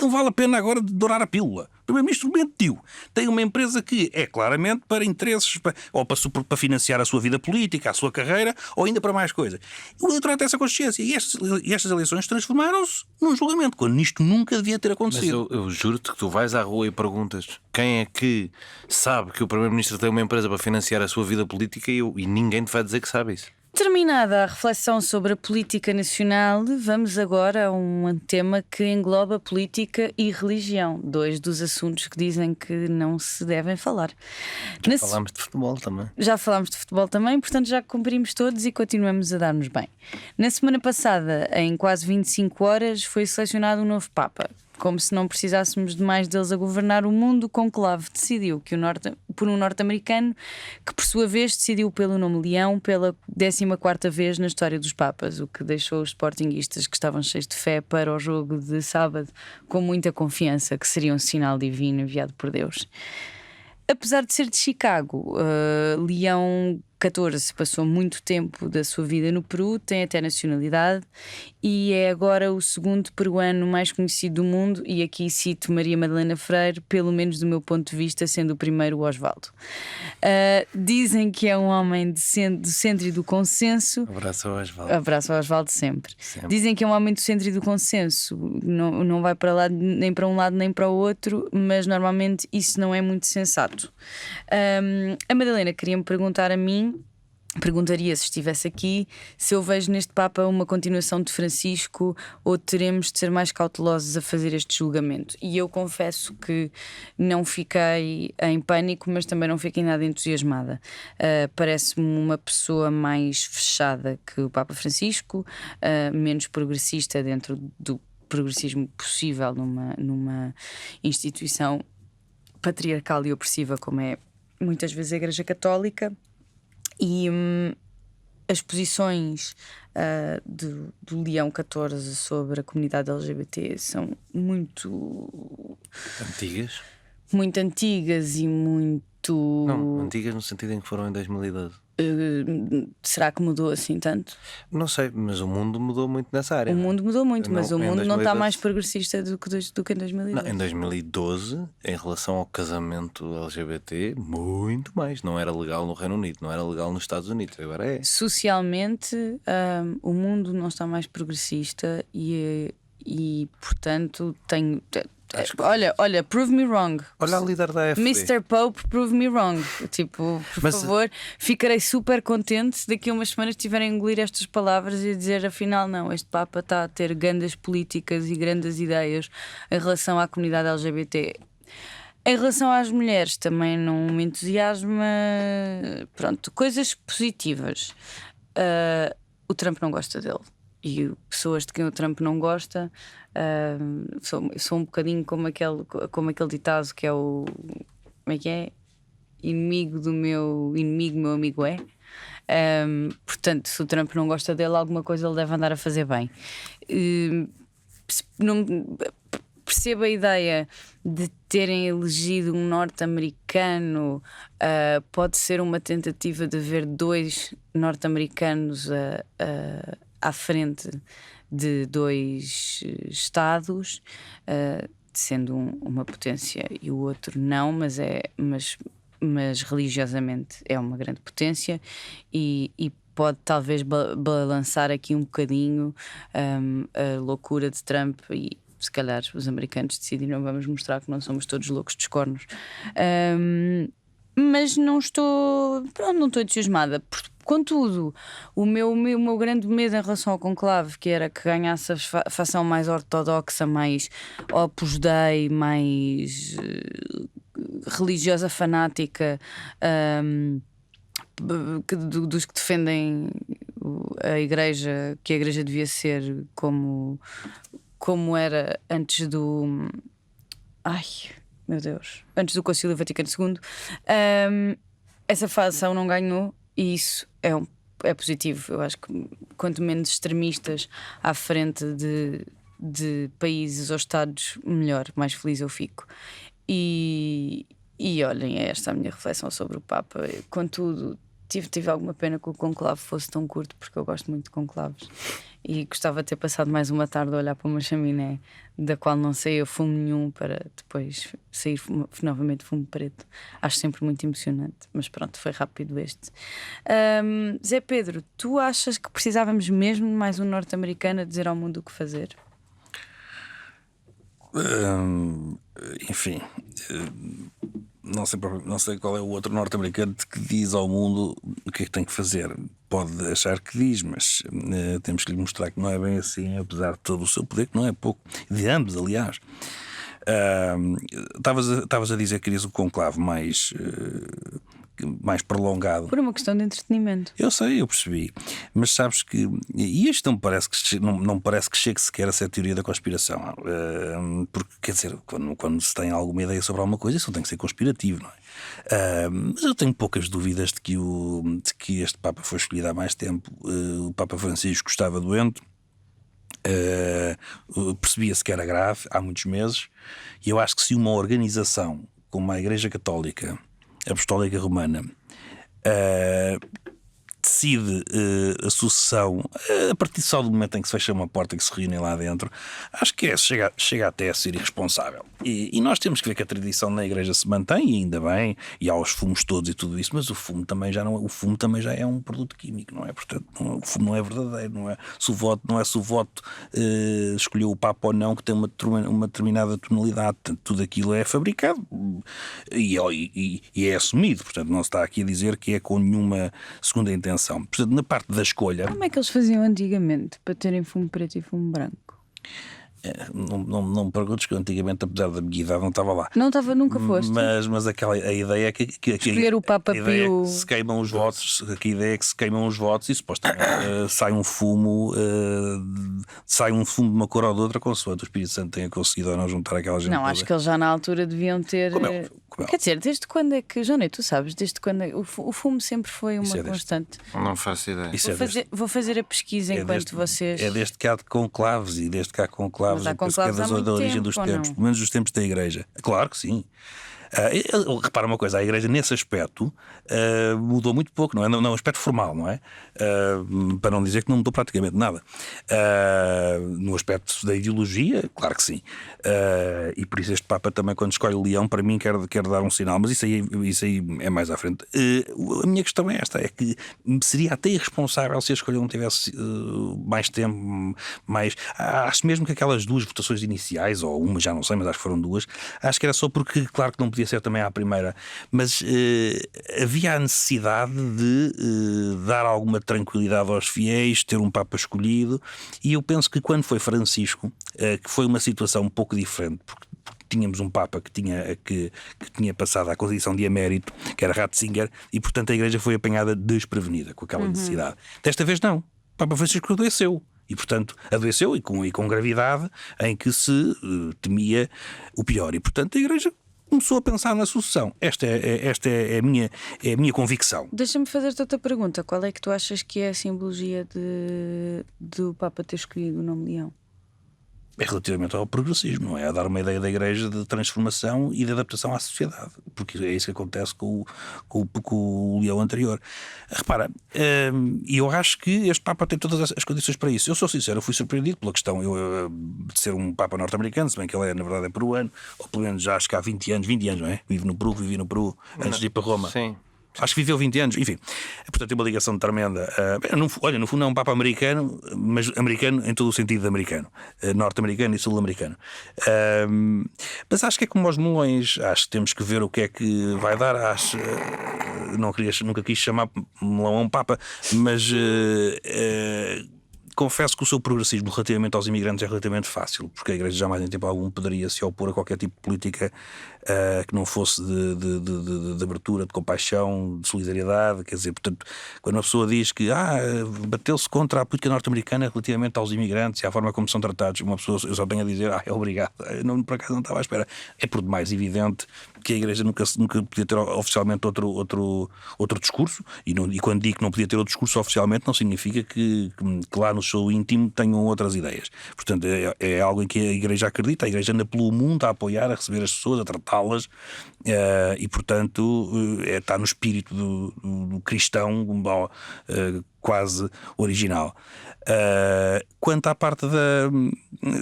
Não vale a pena agora dourar a pílula. O Primeiro-Ministro mentiu. Tem uma empresa que é claramente para interesses, ou para financiar a sua vida política, a sua carreira, ou ainda para mais coisas. O eleitorado tem essa consciência. E estas eleições transformaram-se num julgamento, quando isto nunca devia ter Mas acontecido. eu juro-te que tu vais à rua e perguntas quem é que sabe que o Primeiro-Ministro tem uma empresa para financiar a sua vida política e ninguém te vai dizer que sabe isso. Terminada a reflexão sobre a política nacional, vamos agora a um tema que engloba política e religião, dois dos assuntos que dizem que não se devem falar. Falámos de futebol também. Já falámos de futebol também, portanto já cumprimos todos e continuamos a dar-nos bem. Na semana passada, em quase 25 horas, foi selecionado um novo Papa. Como se não precisássemos de mais deles a governar o mundo, o conclave decidiu por um norte-americano que, por sua vez, decidiu pelo nome Leão pela 14ª vez na história dos Papas, o que deixou os sportinguistas que estavam cheios de fé para o jogo de sábado com muita confiança que seria um sinal divino enviado por Deus. Apesar de ser de Chicago, Leão XIV passou muito tempo da sua vida no Peru, tem até nacionalidade e é agora o segundo peruano mais conhecido do mundo, e aqui cito Maria Madalena Freire, pelo menos do meu ponto de vista, sendo o primeiro o Osvaldo. Dizem que é um homem do centro e do consenso. Abraço ao Osvaldo. Abraço ao Osvaldo sempre. Dizem que é um homem do centro e do consenso, não vai para lá, nem para um lado nem para o outro, mas normalmente isso não é muito sensato. A Madalena queria-me perguntar a mim, perguntaria se estivesse aqui, se eu vejo neste Papa uma continuação de Francisco ou teremos de ser mais cautelosos a fazer este julgamento. E eu confesso que não fiquei em pânico, mas também não fiquei nada entusiasmada. Parece-me uma pessoa mais fechada que o Papa Francisco, menos progressista dentro do progressismo possível numa instituição patriarcal e opressiva como é muitas vezes a Igreja Católica. E as posições do Leão XIV sobre a comunidade LGBT são muito antigas e muito... Não, antigas no sentido em que foram em 2012. Será que mudou assim tanto? Não sei, mas o mundo mudou muito nessa área. O mundo mudou muito, mas o mundo não está mais progressista do que em 2012. Não, em 2012, em relação ao casamento LGBT, muito mais. Não era legal no Reino Unido, não era legal nos Estados Unidos, agora é. Socialmente, o mundo não está mais progressista e portanto, tenho... Olha, prove me wrong. Olha a líder da AfD. Mr. Pope, prove me wrong. Tipo, por favor, ficarei super contente se daqui a umas semanas estiverem a engolir estas palavras e a dizer afinal não, este Papa está a ter grandes políticas e grandes ideias em relação à comunidade LGBT. Em relação às mulheres também não me entusiasma. Pronto, coisas positivas. O Trump não gosta dele. E pessoas de quem o Trump não gosta, sou um bocadinho como aquele ditado que é o... Como é que é? Inimigo do meu inimigo, meu amigo é. Portanto, se o Trump não gosta dele, alguma coisa ele deve andar a fazer bem. Percebo a ideia de terem elegido um norte-americano. Pode ser uma tentativa de ver dois norte-americanos à frente de dois estados, sendo uma potência e o outro não, mas religiosamente é uma grande potência e pode talvez balançar aqui um bocadinho a loucura de Trump. E se calhar os americanos decidiram, vamos mostrar que não somos todos loucos dos cornos. mas não estou entusiasmada. Contudo, o meu grande medo em relação ao conclave, que era que ganhasse a facção mais ortodoxa, mais Opus Dei, mais religiosa fanática, dos que defendem a igreja, que a igreja devia ser como era antes do... Ai, meu Deus, antes do Concílio Vaticano II. Essa facção não ganhou, e isso é positivo. Eu acho que quanto menos extremistas à frente de países ou estados, melhor, mais feliz eu fico. E olhem, é esta a minha reflexão sobre o Papa. Contudo, tive alguma pena que o conclave fosse tão curto, porque eu gosto muito de conclaves e gostava de ter passado mais uma tarde a olhar para uma chaminé da qual não saía fumo nenhum, para depois sair novamente fumo preto. Acho sempre muito emocionante, mas pronto, foi rápido este. Zé Pedro, tu achas que precisávamos mesmo de mais um norte-americano a dizer ao mundo o que fazer? Enfim, não sei qual é o outro norte-americano que diz ao mundo o que é que tem que fazer. Pode achar que diz, mas temos que lhe mostrar que não é bem assim, apesar de todo o seu poder, que não é pouco, de ambos, aliás. Estavas a dizer que querias o conclave mais prolongado. Por uma questão de entretenimento. Eu sei, eu percebi. Mas sabes que. E isto não me parece que chegue sequer a ser teoria da conspiração. Porque, quer dizer, quando se tem alguma ideia sobre alguma coisa, isso não tem que ser conspirativo, não é? Mas eu tenho poucas dúvidas de que este Papa foi escolhido há mais tempo. O Papa Francisco estava doente. Percebia-se que era grave há muitos meses. E eu acho que se uma organização como a Igreja Católica Apostólica Romana decide a sucessão a partir só do momento em que se fecha uma porta e que se reúnem lá dentro, acho que chega até a ser irresponsável. E nós temos que ver que a tradição na Igreja se mantém, e ainda bem, e há os fumos todos e tudo isso, mas o fumo também já é um produto químico, não é? Portanto, o fumo não é verdadeiro, não é? Se o voto escolheu o Papa ou não, que tem uma determinada tonalidade, portanto, tudo aquilo é fabricado e é assumido, portanto, não se está aqui a dizer que é com nenhuma segunda intenção. Portanto, na parte da escolha. Como é que eles faziam antigamente para terem fumo preto e fumo branco? Não me perguntes que eu antigamente, apesar da minha idade, não estava lá. Não estava, nunca foste. Mas a ideia é que escolher o Papa Pio. É se queimam os votos, a ideia é que se queimam os votos e supostamente sai um fumo de uma cor ou de outra, consoante o Espírito Santo tenha conseguido ou não juntar aquela gente. Não, toda. acho que eles já na altura deviam ter. Quer dizer, desde quando é que, Johnny, tu sabes, desde quando o fumo sempre foi uma constante? Não faço ideia. Vou fazer a pesquisa enquanto vocês. É desde que há de conclaves e desde que há conclaves. Mas há conclaves há muito da origem tempo, dos tempos, pelo menos dos tempos da Igreja. Claro que sim. Repara uma coisa, a Igreja nesse aspecto mudou muito pouco, não é? No aspecto formal, não é? Para não dizer que não mudou praticamente nada. No aspecto da ideologia, claro que sim. E por isso este Papa também, quando escolhe o Leão, para mim quer dar um sinal, mas isso aí é mais à frente. A minha questão é esta, é que seria até irresponsável se a escolha não tivesse mais tempo, acho mesmo que aquelas duas votações iniciais, ou uma, já não sei, mas acho que foram duas, acho que era só porque, claro que não podia ser também à primeira, mas havia a necessidade de dar alguma tranquilidade aos fiéis, ter um Papa escolhido, e eu penso que quando foi Francisco, que foi uma situação um pouco diferente, porque tínhamos um Papa que tinha passado à condição de emérito, que era Ratzinger, e portanto a Igreja foi apanhada desprevenida com aquela necessidade. Desta vez não, o Papa Francisco adoeceu. E, portanto, adoeceu e com gravidade, em que se temia o pior. E, portanto, a Igreja começou a pensar na sucessão. Esta é a minha convicção. Deixa-me fazer-te outra pergunta. Qual é que tu achas que é a simbologia do Papa ter escolhido o nome Leão? É relativamente ao progressismo, não é? A dar uma ideia da Igreja de transformação e de adaptação à sociedade, porque é isso que acontece com o Leão anterior. Repara, eu acho que este Papa tem todas as condições para isso. Eu sou sincero, eu fui surpreendido pela questão de ser um Papa norte-americano, se bem que ele na verdade é peruano, ou pelo menos já acho que há 20 anos, não é? Vivi no Peru antes de ir para Roma. Sim. Acho que viveu 20 anos, enfim. Portanto, tem uma ligação tremenda. Olha, no fundo é um Papa americano, mas americano em todo o sentido de americano, norte-americano e sul-americano. Mas acho que é como aos melões. Acho que temos que ver o que é que vai dar. Nunca quis chamar melão a um Papa, mas confesso que o seu progressismo relativamente aos imigrantes é relativamente fácil, porque a Igreja jamais em tempo algum poderia se opor a qualquer tipo de política que não fosse de abertura, de compaixão, de solidariedade. Quer dizer, portanto, quando uma pessoa diz que bateu-se contra a política norte-americana relativamente aos imigrantes e à forma como são tratados, uma pessoa, eu só tenho a dizer, é obrigado. Não, por acaso não estava à espera. É por demais evidente que a Igreja nunca podia ter oficialmente outro discurso, e quando digo que não podia ter outro discurso oficialmente, não significa que lá no seu íntimo tenham outras ideias. Portanto, é algo em que a Igreja acredita. A Igreja anda pelo mundo a apoiar, a receber as pessoas, a tratá-las, e portanto está no espírito do cristão quase original. Quanto à parte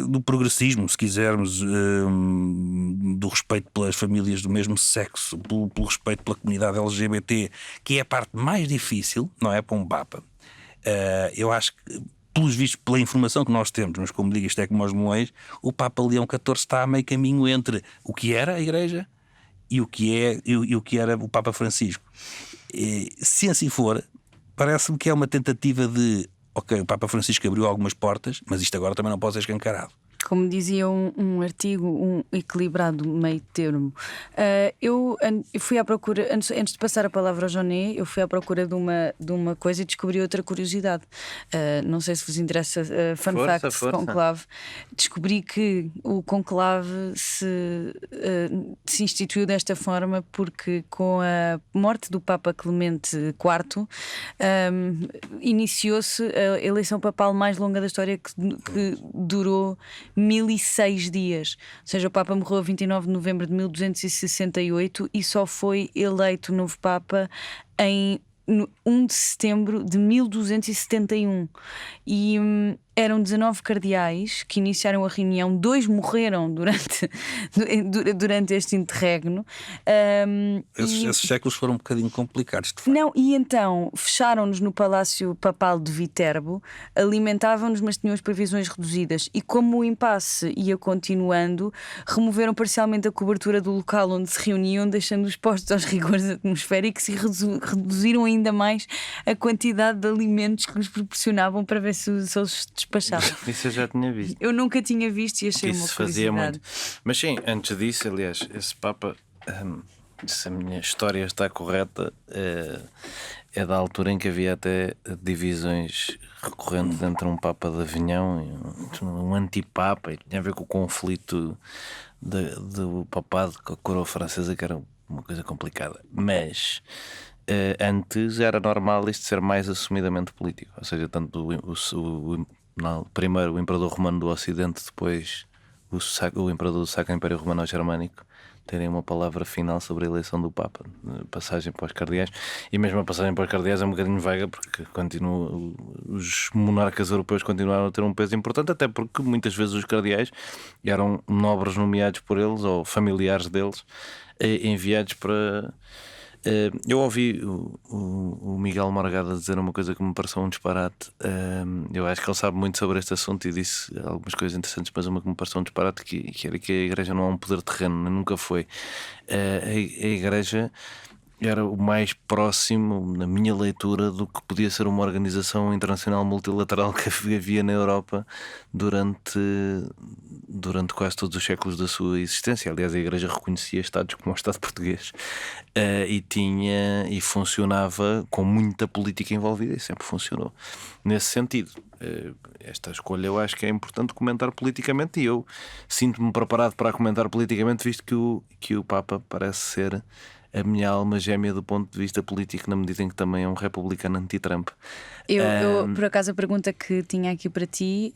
do progressismo, se quisermos, do respeito pelas famílias do mesmo sexo, pelo respeito pela comunidade LGBT, que é a parte mais difícil, não é, para um Papa, eu acho que, pelos vistos, pela informação que nós temos, mas como digo, isto é como aos melões, o Papa Leão XIV está a meio caminho entre o que era a Igreja e o que era o Papa Francisco. Se assim for, parece-me que é uma tentativa de o Papa Francisco abriu algumas portas, mas isto agora também não pode ser escancarado. Como dizia um artigo, um equilibrado meio termo. Eu fui à procura, antes de passar a palavra ao Joné, eu fui à procura de uma coisa e descobri outra curiosidade. Não sei se vos interessa, fun facts, conclave. Descobri que o conclave se instituiu desta forma porque, com a morte do Papa Clemente IV, iniciou-se a eleição papal mais longa da história, que durou 1006 dias. Ou seja, o Papa morreu a 29 de novembro de 1268 e só foi eleito novo Papa em 1 de setembro de 1271. E eram 19 cardeais que iniciaram a reunião, 2 morreram durante este interregno. Esses séculos foram um bocadinho complicados, de facto. Não, e então fecharam-nos no Palácio Papal de Viterbo, alimentavam-nos, mas tinham as previsões reduzidas. E como o impasse ia continuando, removeram parcialmente a cobertura do local onde se reuniam, deixando-os expostos aos rigores atmosféricos, e reduziram ainda mais a quantidade de alimentos que nos proporcionavam para ver se eles despachavam. Isso eu já tinha visto. Eu nunca tinha visto e achei Isso uma se fazia curiosidade. muito. Mas sim, antes disso, aliás, esse Papa, se a minha história está correta, é da altura em que havia até divisões recorrentes entre um Papa de Avinhão e um antipapa, e tinha a ver com o conflito do papado com a coroa francesa, que era uma coisa complicada. Mas antes era normal isto ser mais assumidamente político, ou seja, tanto primeiro o Imperador Romano do Ocidente, depois o Imperador do Sacro Império Romano Germânico, terem uma palavra final sobre a eleição do Papa, passagem para os cardeais. E mesmo a passagem para os cardeais é um bocadinho vaga, porque os monarcas europeus continuaram a ter um peso importante, até porque muitas vezes os cardeais eram nobres nomeados por eles ou familiares deles, enviados para... Eu ouvi o Miguel Morgado dizer uma coisa que me pareceu um disparate. Eu acho que ele sabe muito sobre este assunto e disse algumas coisas interessantes, mas uma que me pareceu um disparate, que era que a Igreja não é um poder terreno, nunca foi. A Igreja era o mais próximo, na minha leitura, do que podia ser uma organização internacional multilateral que havia na Europa durante quase todos os séculos da sua existência. Aliás, a Igreja reconhecia Estados como o Estado português, e funcionava com muita política envolvida, e sempre funcionou nesse sentido. Esta escolha eu acho que é importante comentar politicamente, e eu sinto-me preparado para comentar politicamente, visto que o Papa parece ser a minha alma gêmea do ponto de vista político, na medida em que também é um republicano anti-Trump. Eu, por acaso, a pergunta que tinha aqui para ti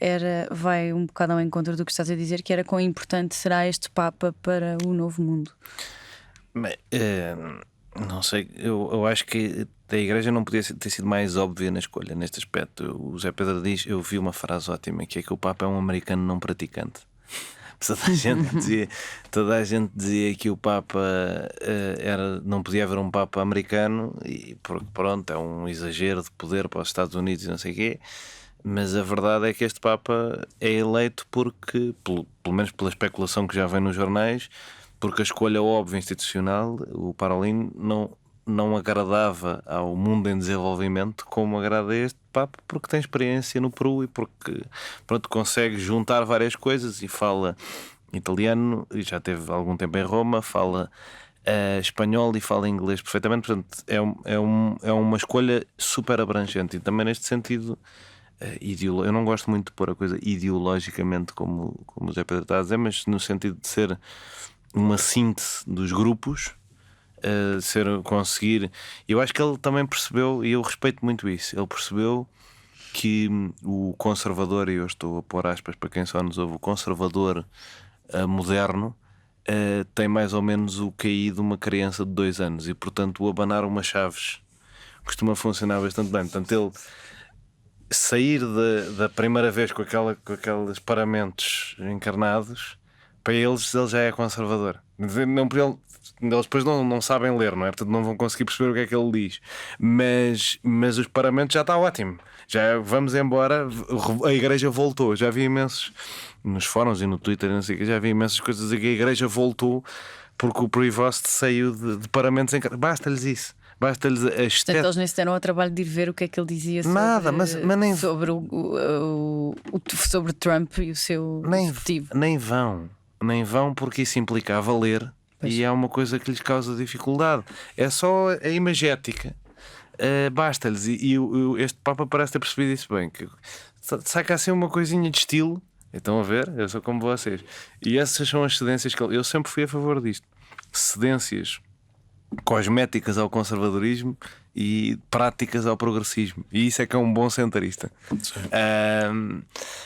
vai um bocado ao encontro do que estás a dizer, que era: quão importante será este Papa para o novo mundo? Não sei, eu acho que a Igreja não podia ter sido mais óbvia na escolha neste aspecto. O Zé Pedro diz, eu vi uma frase ótima, que é que o Papa é um americano não praticante. Toda a gente dizia que o Papa não podia haver um Papa americano, e porque pronto, é um exagero de poder para os Estados Unidos e não sei o quê. Mas a verdade é que este Papa é eleito porque, pelo menos pela especulação que já vem nos jornais, porque a escolha óbvia institucional, o Parolin, não agradava ao mundo em desenvolvimento como agrada a este Papa, porque tem experiência no Peru e porque pronto, consegue juntar várias coisas e fala italiano, e já teve algum tempo em Roma, fala espanhol e fala inglês perfeitamente. Portanto, é uma escolha super abrangente e também neste sentido. Eu não gosto muito de pôr a coisa ideologicamente, como o Zé Pedro está a dizer, mas no sentido de ser uma síntese dos grupos, conseguir. Eu acho que ele também percebeu, e eu respeito muito isso, ele percebeu que o conservador, e eu estou a pôr aspas para quem só nos ouve, o conservador moderno tem mais ou menos o QI de uma criança de 2 anos e, portanto, o abanar umas chaves costuma funcionar bastante bem. Portanto, ele sair da primeira vez com aqueles paramentos encarnados, para eles ele já é conservador. Eles depois não sabem ler, não é? Portanto, não vão conseguir perceber o que é que ele diz. Mas os paramentos já está ótimo. Já vamos embora. A igreja voltou. Já vi imensos nos fóruns e no Twitter, não sei o que, já vi imensas coisas a dizer que a igreja voltou porque o Prevost saiu de paramentos encarnados. Basta-lhes isso. Basta-lhes a Portanto, estética. eles nem se deram ao trabalho de ir ver o que é que ele dizia sobre, Nada, mas nem, sobre, sobre Trump e o seu executivo. nem vão porque isso implicava ler. Pois. E é uma coisa que lhes causa dificuldade. É só a imagética. Basta-lhes. Este Papa parece ter percebido isso bem. Que saca assim uma coisinha de estilo. Estão a ver? Eu sou como vocês. E essas são as cedências que eu sempre fui a favor disto. Cedências cosméticas ao conservadorismo e práticas ao progressismo. E isso é que é um bom centrista. É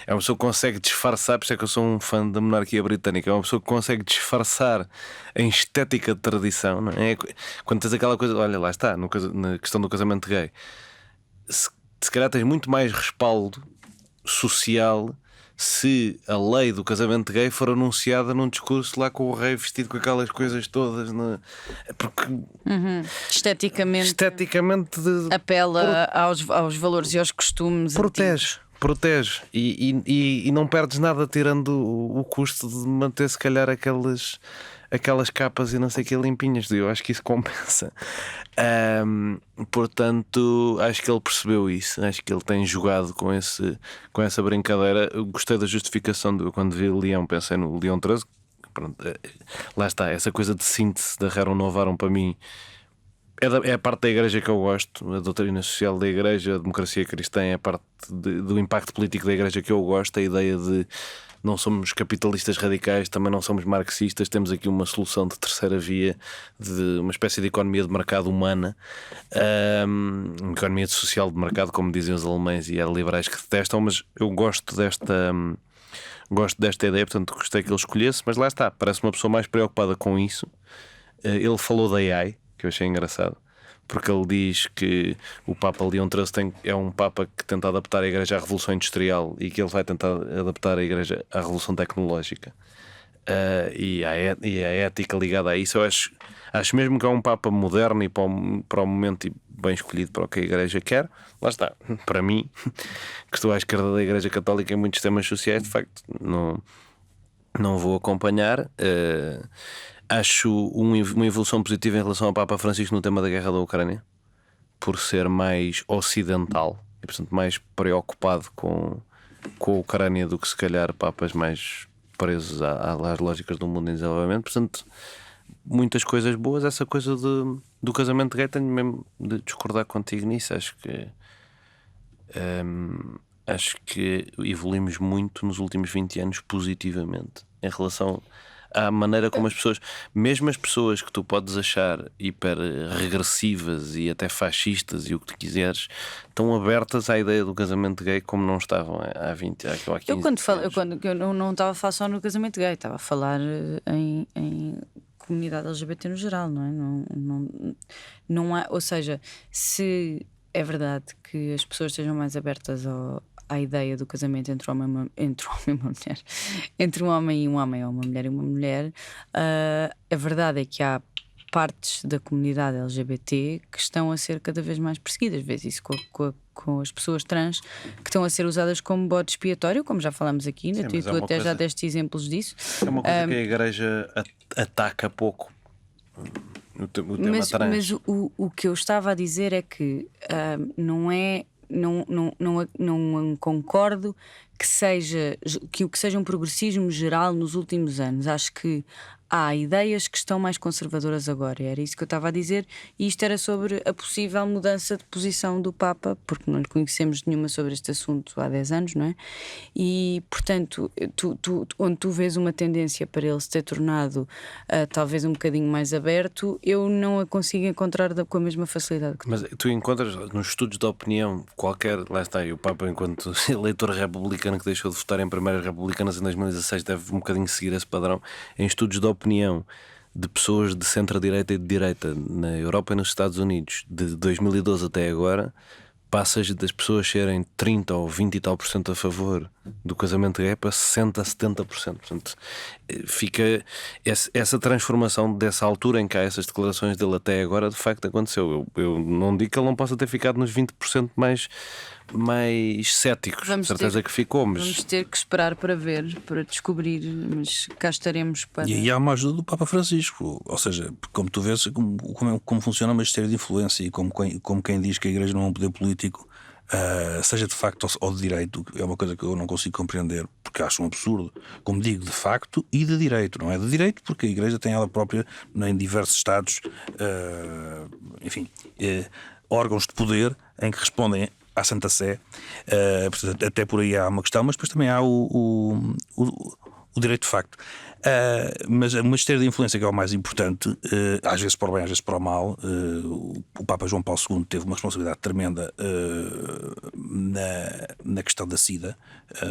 uma pessoa que consegue disfarçar. Por isso é que eu sou um fã da monarquia britânica. É uma pessoa que consegue disfarçar em estética de tradição, não é? Quando tens aquela coisa, olha, lá está, na questão do casamento gay, se calhar tens muito mais respaldo social se a lei do casamento gay for anunciada num discurso lá com o rei vestido com aquelas coisas todas, porque Esteticamente esteticamente apela aos valores e aos costumes antigos. protege e não perdes nada tirando o custo de manter se calhar aquelas capas e não sei o que limpinhas. Eu acho que isso compensa. Portanto, acho que ele percebeu isso. Acho que ele tem jogado com essa brincadeira. Eu gostei da justificação quando vi o Leão, pensei no Leão 13. Pronto, lá está, essa coisa de síntese da Rerum Novarum para mim é a parte da igreja que eu gosto. A doutrina social da igreja, a democracia cristã é a parte do impacto político da igreja que eu gosto. A ideia de não somos capitalistas radicais, também não somos marxistas, temos aqui uma solução de terceira via, de uma espécie de economia de mercado humana, uma economia social de mercado, como dizem os alemães e há liberais que detestam, mas eu gosto desta ideia, portanto gostei que ele escolhesse, mas lá está, parece uma pessoa mais preocupada com isso. Ele falou da AI, que eu achei engraçado, porque ele diz que o Papa Leão XIII é um Papa que tenta adaptar a Igreja à Revolução Industrial e que ele vai tentar adaptar a Igreja à Revolução Tecnológica, e a ética ligada a isso. Eu acho mesmo que é um Papa moderno e para o momento e bem escolhido para o que a Igreja quer. Lá está, para mim, que estou à esquerda da Igreja Católica em muitos temas sociais, de facto não vou acompanhar. Acho uma evolução positiva em relação ao Papa Francisco no tema da guerra da Ucrânia, por ser mais ocidental e, portanto, mais preocupado com a Ucrânia do que se calhar papas mais presos às lógicas do mundo em desenvolvimento. Portanto, muitas coisas boas. Essa coisa do casamento gay, tenho mesmo de discordar contigo nisso. Acho que evoluímos muito nos últimos 20 anos positivamente em relação à maneira como as pessoas, mesmo as pessoas que tu podes achar hiper regressivas e até fascistas e o que tu quiseres, estão abertas à ideia do casamento gay como não estavam há 20 há 15 Eu não estava a falar só no casamento gay, estava a falar em comunidade LGBT no geral, não é? Não há, ou seja, se é verdade que as pessoas estejam mais abertas à ideia do casamento entre um homem e uma mulher, entre um homem e um homem, ou uma mulher e uma mulher, a verdade é que há partes da comunidade LGBT que estão a ser cada vez mais perseguidas. Vês isso com as pessoas trans que estão a ser usadas como bode expiatório, como já falámos aqui, né? Sim, Tu até já deste exemplos disso. É uma coisa que a Igreja ataca pouco. O tema Mas trans. o que eu estava a dizer é que não concordo que seja um progressismo geral nos últimos anos. Acho que há ideias que estão mais conservadoras agora. Era isso que eu estava a dizer, e isto era sobre a possível mudança de posição do Papa, porque não lhe conhecemos nenhuma sobre este assunto há 10 anos, não é? E, portanto, onde tu vês uma tendência para ele se ter tornado talvez um bocadinho mais aberto, eu não a consigo encontrar com a mesma facilidade que tu. Mas tu encontras nos estudos de opinião qualquer, lá está, e o Papa, enquanto eleitor republicano que deixou de votar em primeiras republicanas em 2016, deve um bocadinho seguir esse padrão. Em estudos de opinião de pessoas de centro-direita e de direita na Europa e nos Estados Unidos, de 2012 até agora, passas das pessoas serem 30 ou 20 e tal por cento a favor do casamento gay para 60% a 70%. Portanto, fica essa transformação dessa altura em que há essas declarações dele até agora, de facto aconteceu. Eu não digo que ele não possa ter ficado nos 20% mais céticos, de certeza que ficou, mas Vamos ter que esperar para ver, para descobrir, mas cá estaremos para... E aí há uma ajuda do Papa Francisco, ou seja, como tu vês como funciona o magistério de influência, e como quem diz que a Igreja não é um poder político, seja de facto ou de direito, é uma coisa que eu não consigo compreender, porque acho um absurdo, como digo, de facto e de direito. Não é de direito porque a Igreja tem ela própria em diversos estados, órgãos de poder em que respondem à Santa Sé, portanto, até por aí há uma questão, mas depois também há o direito de facto. Mas o magistério de influência, que é o mais importante, às vezes para o bem, às vezes para o mal. O Papa João Paulo II teve uma responsabilidade tremenda na questão da SIDA.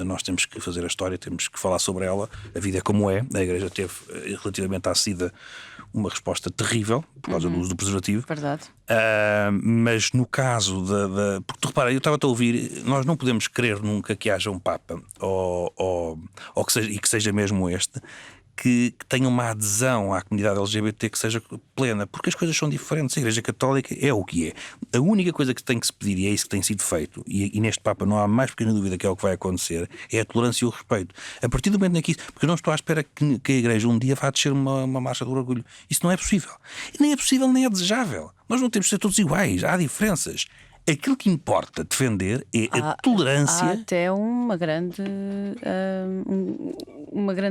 Nós temos que fazer a história, temos que falar sobre ela. A vida é como é. A Igreja teve, relativamente à SIDA, uma resposta terrível por causa do uso do preservativo. Verdade. Mas no caso porque tu repara, eu estava-te a ouvir, nós não podemos querer nunca que haja um Papa ou que seja mesmo este que tenha uma adesão à comunidade LGBT que seja plena, porque as coisas são diferentes. A Igreja Católica é o que é. A única coisa que tem que se pedir, e é isso que tem sido feito, e neste Papa não há mais pequena dúvida que é o que vai acontecer, é a tolerância e o respeito. A partir do momento em que isso, porque eu não estou à espera que a Igreja um dia vá descer uma marcha do orgulho. Isso não é possível. E nem é possível, nem é desejável. Nós não temos de ser todos iguais. Há diferenças. Aquilo que importa defender é a tolerância. Há até uma grande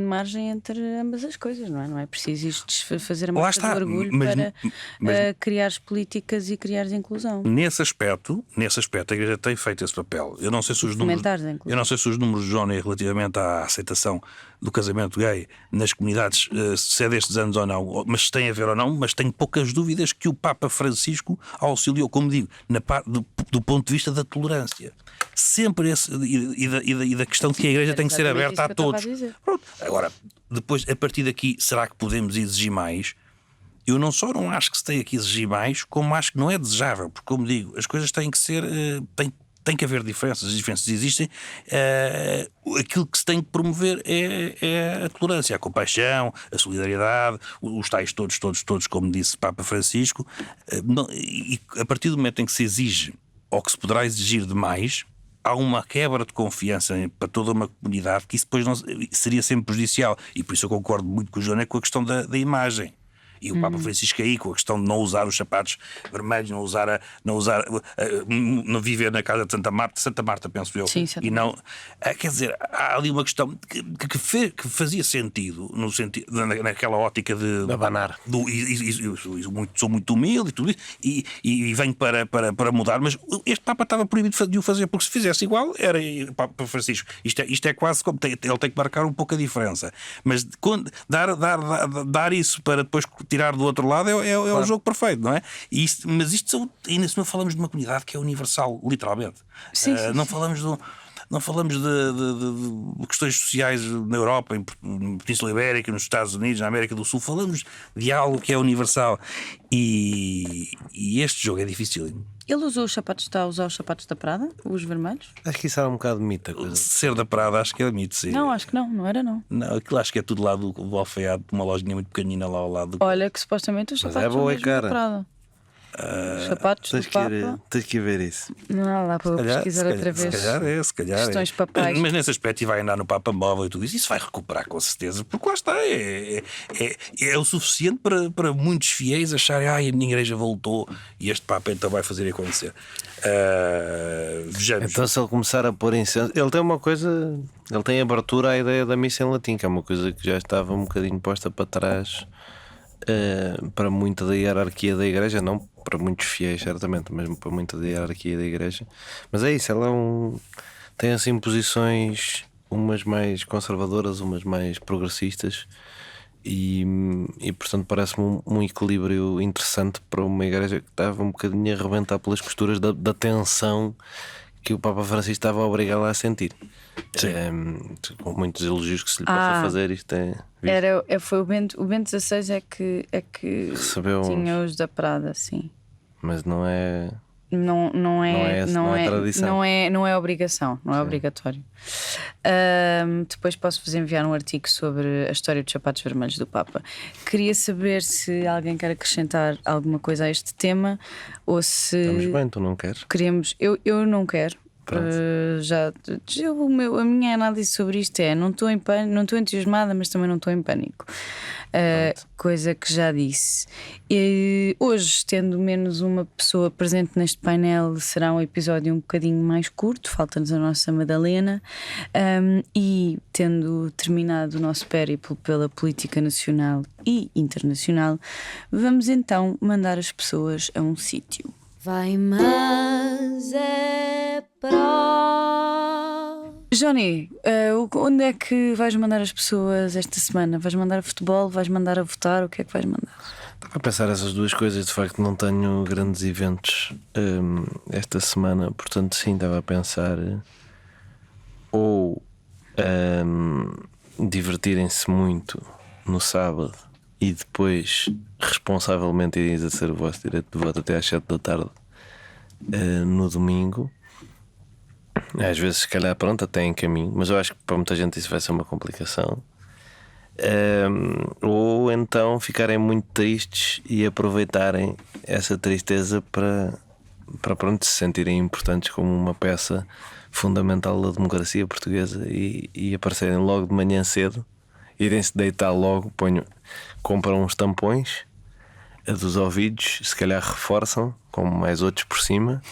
margem entre ambas as coisas, não é? Não é preciso isto fazer a marcha do orgulho para criar políticas e criar inclusão. Nesse aspecto, a Igreja tem feito esse papel. Eu não sei se os números de Johnny relativamente à aceitação do casamento gay nas comunidades se é destes anos ou não, mas se tem a ver ou não, mas tenho poucas dúvidas que o Papa Francisco auxiliou, como digo, do ponto de vista da tolerância. Sempre esse, e da questão de que a Igreja tem que ser aberta a todos. Pronto. Agora, depois, a partir daqui, será que podemos exigir mais? Eu não acho que se tenha que exigir mais, como acho que não é desejável, porque, como digo, as coisas têm que ser. Tem que haver diferenças, as diferenças existem. Aquilo que se tem que promover é a tolerância, a compaixão, a solidariedade, os tais todos, como disse Papa Francisco. E a partir do momento em que se exige, ou que se poderá exigir demais, há uma quebra de confiança para toda uma comunidade que isso depois seria sempre prejudicial. E por isso eu concordo muito com o João com a questão da imagem. E o Papa Francisco aí, com a questão de não usar os sapatos vermelhos, não viver na casa de Santa Marta, penso eu. Sim, e não, quer dizer, há ali uma questão que fazia sentido, naquela ótica de abanar. Sou muito humilde e tudo isso, e venho para mudar, mas este Papa estava proibido de o fazer, porque se fizesse igual, era o Papa Francisco. Isto é quase como ele tem que marcar um pouco a diferença. Mas dar isso para depois tirar do outro lado é o jogo perfeito, não é? Mas ainda se não falamos de uma comunidade que é universal, literalmente. Sim. Não falamos não falamos de questões sociais na Europa, na Península Ibérica, nos Estados Unidos, na América do Sul. Falamos de algo que é universal. E este jogo é difícil. Ele está a usar os sapatos da Prada, os vermelhos? Acho que isso era um bocado de mito. A coisa. Ser da Prada, acho que é mito, sim. Não, acho que não era não. Não, aquilo acho que é tudo lá do alfaiate, de uma lojinha muito pequenina lá ao lado. Olha que supostamente os Mas sapatos é boa, são mesmo da cara. Prada. Os sapatos do Papa. Tens que ir ver isso. Não há lá para eu pesquisar outra vez. Se calhar Questões papais. Mas nesse aspecto, e vai andar no Papa Móvel e tudo isso, isso vai recuperar com certeza, porque lá está, é o suficiente para muitos fiéis acharem, a minha igreja voltou e este Papa então vai fazer acontecer. Vejamos. Então, se ele começar a pôr incenso, ele tem uma coisa, ele tem abertura à ideia da missa em latim, que é uma coisa que já estava um bocadinho posta para trás. Para muita da hierarquia da igreja, não para muitos fiéis, certamente, mas para muita da hierarquia da igreja. Mas é isso, ela tem assim posições, umas mais conservadoras, umas mais progressistas, e portanto parece-me um equilíbrio interessante para uma igreja que estava um bocadinho a arrebentar pelas costuras da tensão que o Papa Francisco estava a obrigá-la a sentir. Com muitos elogios que se lhe possa fazer, isto é. Foi o Bento XVI é que recebeu tinha os da Prada, sim. Mas não é. Não é tradição. Não é obrigação, não é obrigatório. Depois posso-vos enviar um artigo sobre a história dos sapatos vermelhos do Papa. Queria saber se alguém quer acrescentar alguma coisa a este tema ou se. Estamos bem, tu não queres? Queremos. Eu não quero. A minha análise sobre isto é: não estou entusiasmada, mas também não estou em pânico. Coisa que já disse. E hoje, tendo menos uma pessoa presente neste painel, será um episódio um bocadinho mais curto. Falta-nos a nossa Madalena. E tendo terminado o nosso périplo pela política nacional e internacional, vamos então mandar as pessoas a um sítio. Vai, mas é para. Johnny, onde é que vais mandar as pessoas esta semana? Vais mandar a futebol? Vais mandar a votar? O que é que vais mandar? Estava a pensar essas duas coisas. De facto, não tenho grandes eventos esta semana, portanto, sim, estava a pensar ou divertirem-se muito no sábado e depois responsavelmente irem exercer o vosso direito de voto até às 7 da tarde no domingo. Às vezes, se calhar, pronto, até em caminho, mas eu acho que para muita gente isso vai ser uma complicação. Ou então ficarem muito tristes e aproveitarem essa tristeza para pronto, se sentirem importantes como uma peça fundamental da democracia portuguesa e aparecerem logo de manhã cedo, irem-se deitar logo, compram uns tampões dos ouvidos, se calhar reforçam com mais outros por cima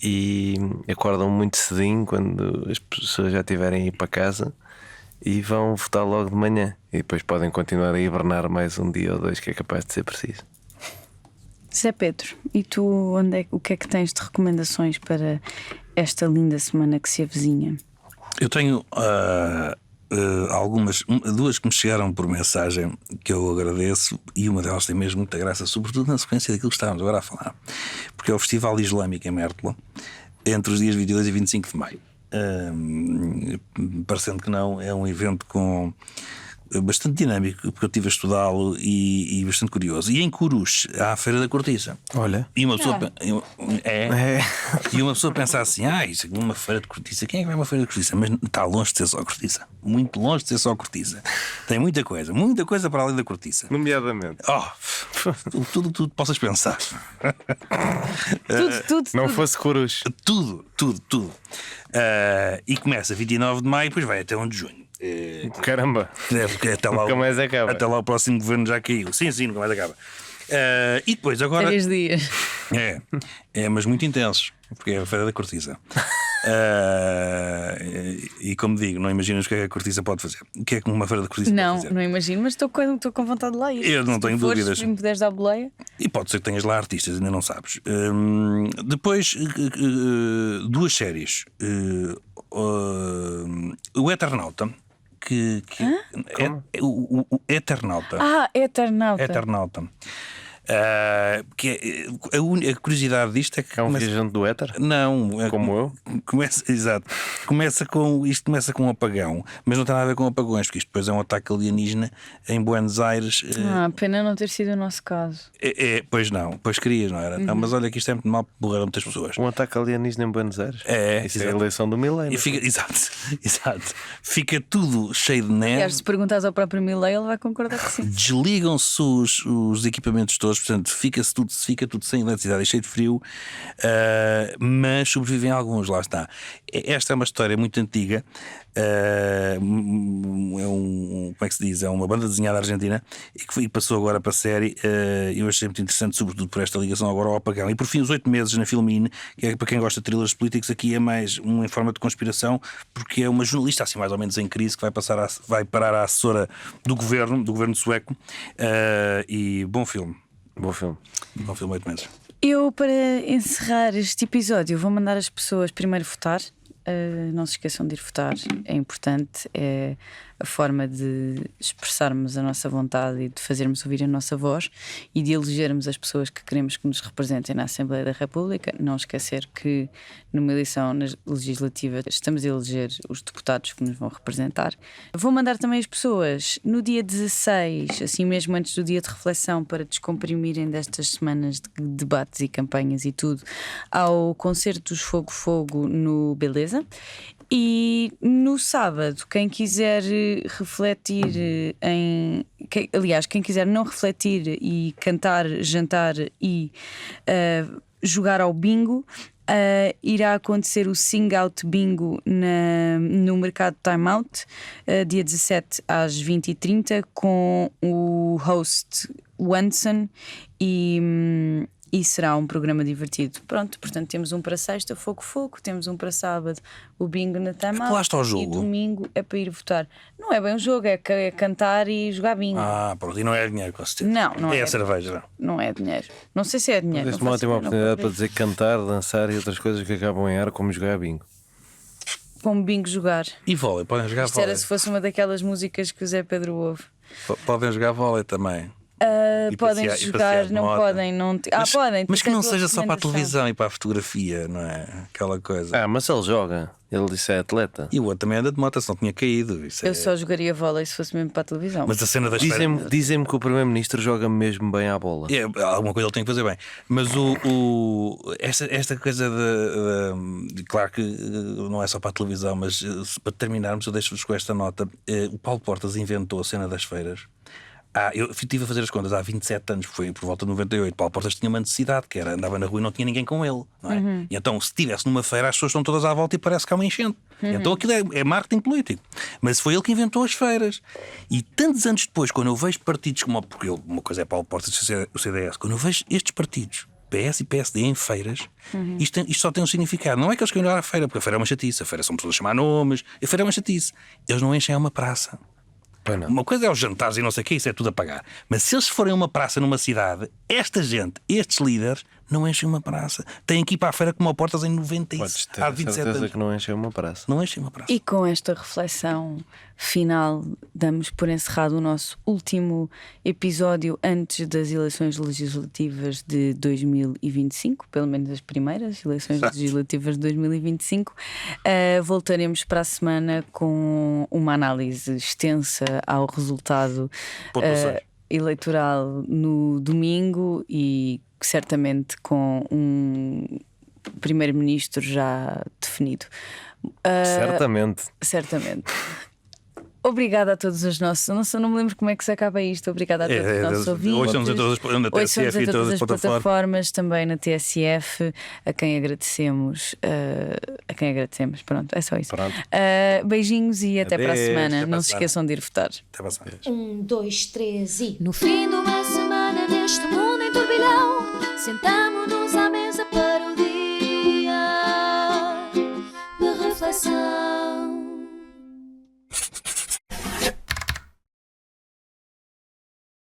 e acordam muito cedinho quando as pessoas já estiverem a ir para casa e vão votar logo de manhã e depois podem continuar a hibernar mais um dia ou dois, que é capaz de ser preciso. Zé Pedro, e tu o que é que tens de recomendações para esta linda semana que se avizinha? Eu tenho duas que me chegaram por mensagem que eu agradeço, e uma delas tem mesmo muita graça, sobretudo na sequência daquilo que estávamos agora a falar, porque é o Festival Islâmico em Mértola, entre os dias 22 e 25 de maio. Parecendo que não, é um evento bastante dinâmico, porque eu estive a estudá-lo e bastante curioso. E em Coruche há a Feira da Cortiça. Olha. E uma pessoa e uma pessoa pensa assim: isso é uma feira de cortiça. Quem é que vai a uma feira de cortiça? Mas está longe de ser só cortiça. Muito longe de ser só cortiça. Tem muita coisa para além da cortiça. Nomeadamente. Tudo que possas pensar. Tudo. Não fosse Coruche. Tudo. E começa 29 de maio e depois vai até 1 de junho. Caramba, Porque até lá, nunca mais acaba. até lá o próximo governo já caiu. Sim, nunca mais acaba. E depois agora 3 dias. mas muito intensos, porque é a Feira da Cortiça. E como digo, não imaginas o que é que a cortiça pode fazer. O que é que uma Feira da Cortiça pode fazer? Não imagino, mas estou com vontade de lá ir. Eu não tenho dúvidas. Se me puderes dar boleia. E pode ser que tenhas lá artistas, ainda não sabes. Depois, duas séries. O Eternauta. O Eternauta. Eternauta. Eternauta. A curiosidade disto é que É um viajante do éter? não, Como eu? Exato. Começa com um apagão, mas não tem nada a ver com apagões, porque isto depois é um ataque alienígena em Buenos Aires. Pena não ter sido o nosso caso. Pois não, pois querias, não era? Não, mas olha que isto é muito mal, morreram muitas pessoas. Um ataque alienígena em Buenos Aires? Isso é a exato. eleição do milénio. E fica, exato. Fica tudo cheio de neve. Aliás, se perguntares ao próprio Milley, ele vai concordar que sim. Desligam-se os equipamentos todos, portanto fica tudo sem eletricidade e cheio de frio, mas sobrevivem alguns, lá está. Esta é uma história muito antiga, como é que se diz? É uma banda desenhada argentina e que passou agora para a série. Eu achei muito interessante, sobretudo por esta ligação agora ao apagão. E por fim, os 8 meses na Filmin, que é para quem gosta de thrillers políticos, aqui é mais em forma de conspiração, porque é uma jornalista assim mais ou menos em crise que vai parar a assessora do governo sueco. E bom filme. Bom filme. Bom filme, 8 meses. Eu, para encerrar este episódio, vou mandar as pessoas primeiro votar. Não se esqueçam de ir votar, é importante, é a forma de expressarmos a nossa vontade e de fazermos ouvir a nossa voz e de elegermos as pessoas que queremos que nos representem na Assembleia da República. Não esquecer que numa eleição legislativa estamos a eleger os deputados que nos vão representar. Vou mandar também as pessoas no dia 16, assim mesmo antes do dia de reflexão, para descomprimirem destas semanas de debates e campanhas e tudo, ao concerto dos Fogo Fogo no Beleza. E no sábado, quem quiser refletir quem quiser não refletir e cantar, jantar e jogar ao bingo, irá acontecer o Sing Out Bingo no Mercado Time Out, dia 17 às 20h30, com o host Wanson e será um programa divertido. Pronto, portanto temos um para sexta, Fogo Fogo, temos um para sábado, o bingo na Time Lá está o Out, jogo. e domingo é para ir votar. Não é bem um jogo, é cantar e jogar bingo. Pronto, e não é dinheiro, com certeza. Não é é a cerveja. Não é dinheiro. Não sei se é dinheiro. Deste não uma faço ótima ideia, não oportunidade para comprei. dizer cantar, dançar e outras coisas que acabam em ar, como jogar bingo. Como bingo jogar. E vôlei, podem jogar Isto vôlei. era se fosse uma daquelas músicas que o Zé Pedro ouve. Podem jogar vôlei também. Ah, E podem passear- e jogar, passear de não moto. podem, não. Podem. Mas que tem não a tua seja só para a recomendação. televisão e para a fotografia, não é? Aquela coisa. Mas ele joga. Ele disse é atleta. E o outro também anda de moto, se não tinha caído. Isso Eu só jogaria vôlei se fosse mesmo para a televisão. Mas a cena das Dizem-me que o Primeiro-Ministro joga mesmo bem à bola. alguma coisa ele tem que fazer bem. Mas esta coisa de claro que não é só para a televisão, mas para terminarmos, eu deixo-vos com esta nota. O Paulo Portas inventou a cena das feiras. Eu estive a fazer as contas há 27 anos, foi por volta de 98. Paulo Portas tinha uma necessidade, que era andava na rua e não tinha ninguém com ele, não é? E então, se estivesse numa feira, as pessoas estão todas à volta e parece que há uma enchente. Então aquilo é marketing político. Mas foi ele que inventou as feiras. E tantos anos depois, quando eu vejo partidos como. Porque uma coisa é Paulo Portas e o CDS, quando eu vejo estes partidos, PS e PSD, em feiras, isto só tem um significado. Não é que eles querem olhar a feira, porque a feira é uma chatice, a feira são pessoas a chamar nomes, a feira é uma chatice. Eles não enchem uma praça. Uma coisa é os jantares e não sei o que, isso é tudo a pagar. Mas se eles forem a uma praça numa cidade, esta gente, estes líderes, não enchem uma praça. Têm que ir para a feira como a Portas em 96. Podes ter Há a 27 certeza anos. que não enchem uma praça. Não enchem uma praça. E com esta reflexão final, damos por encerrado o nosso último episódio antes das eleições legislativas de 2025, pelo menos as primeiras eleições legislativas de 2025. Voltaremos para a semana com uma análise extensa ao resultado eleitoral no domingo e certamente com um primeiro-ministro já definido. Certamente. Obrigada a todos os nossos. Não me lembro como é que se acaba isto. Obrigada a todos os nossos ouvintes. Ouçam-nos em todas as plataformas, também na TSF, a quem agradecemos. Pronto, é só isso. Beijinhos e até para a semana. Não se esqueçam de ir votar. Até para a semana. 1, 2, 3 e. No fim de uma semana neste mundo em turbilhão, sentado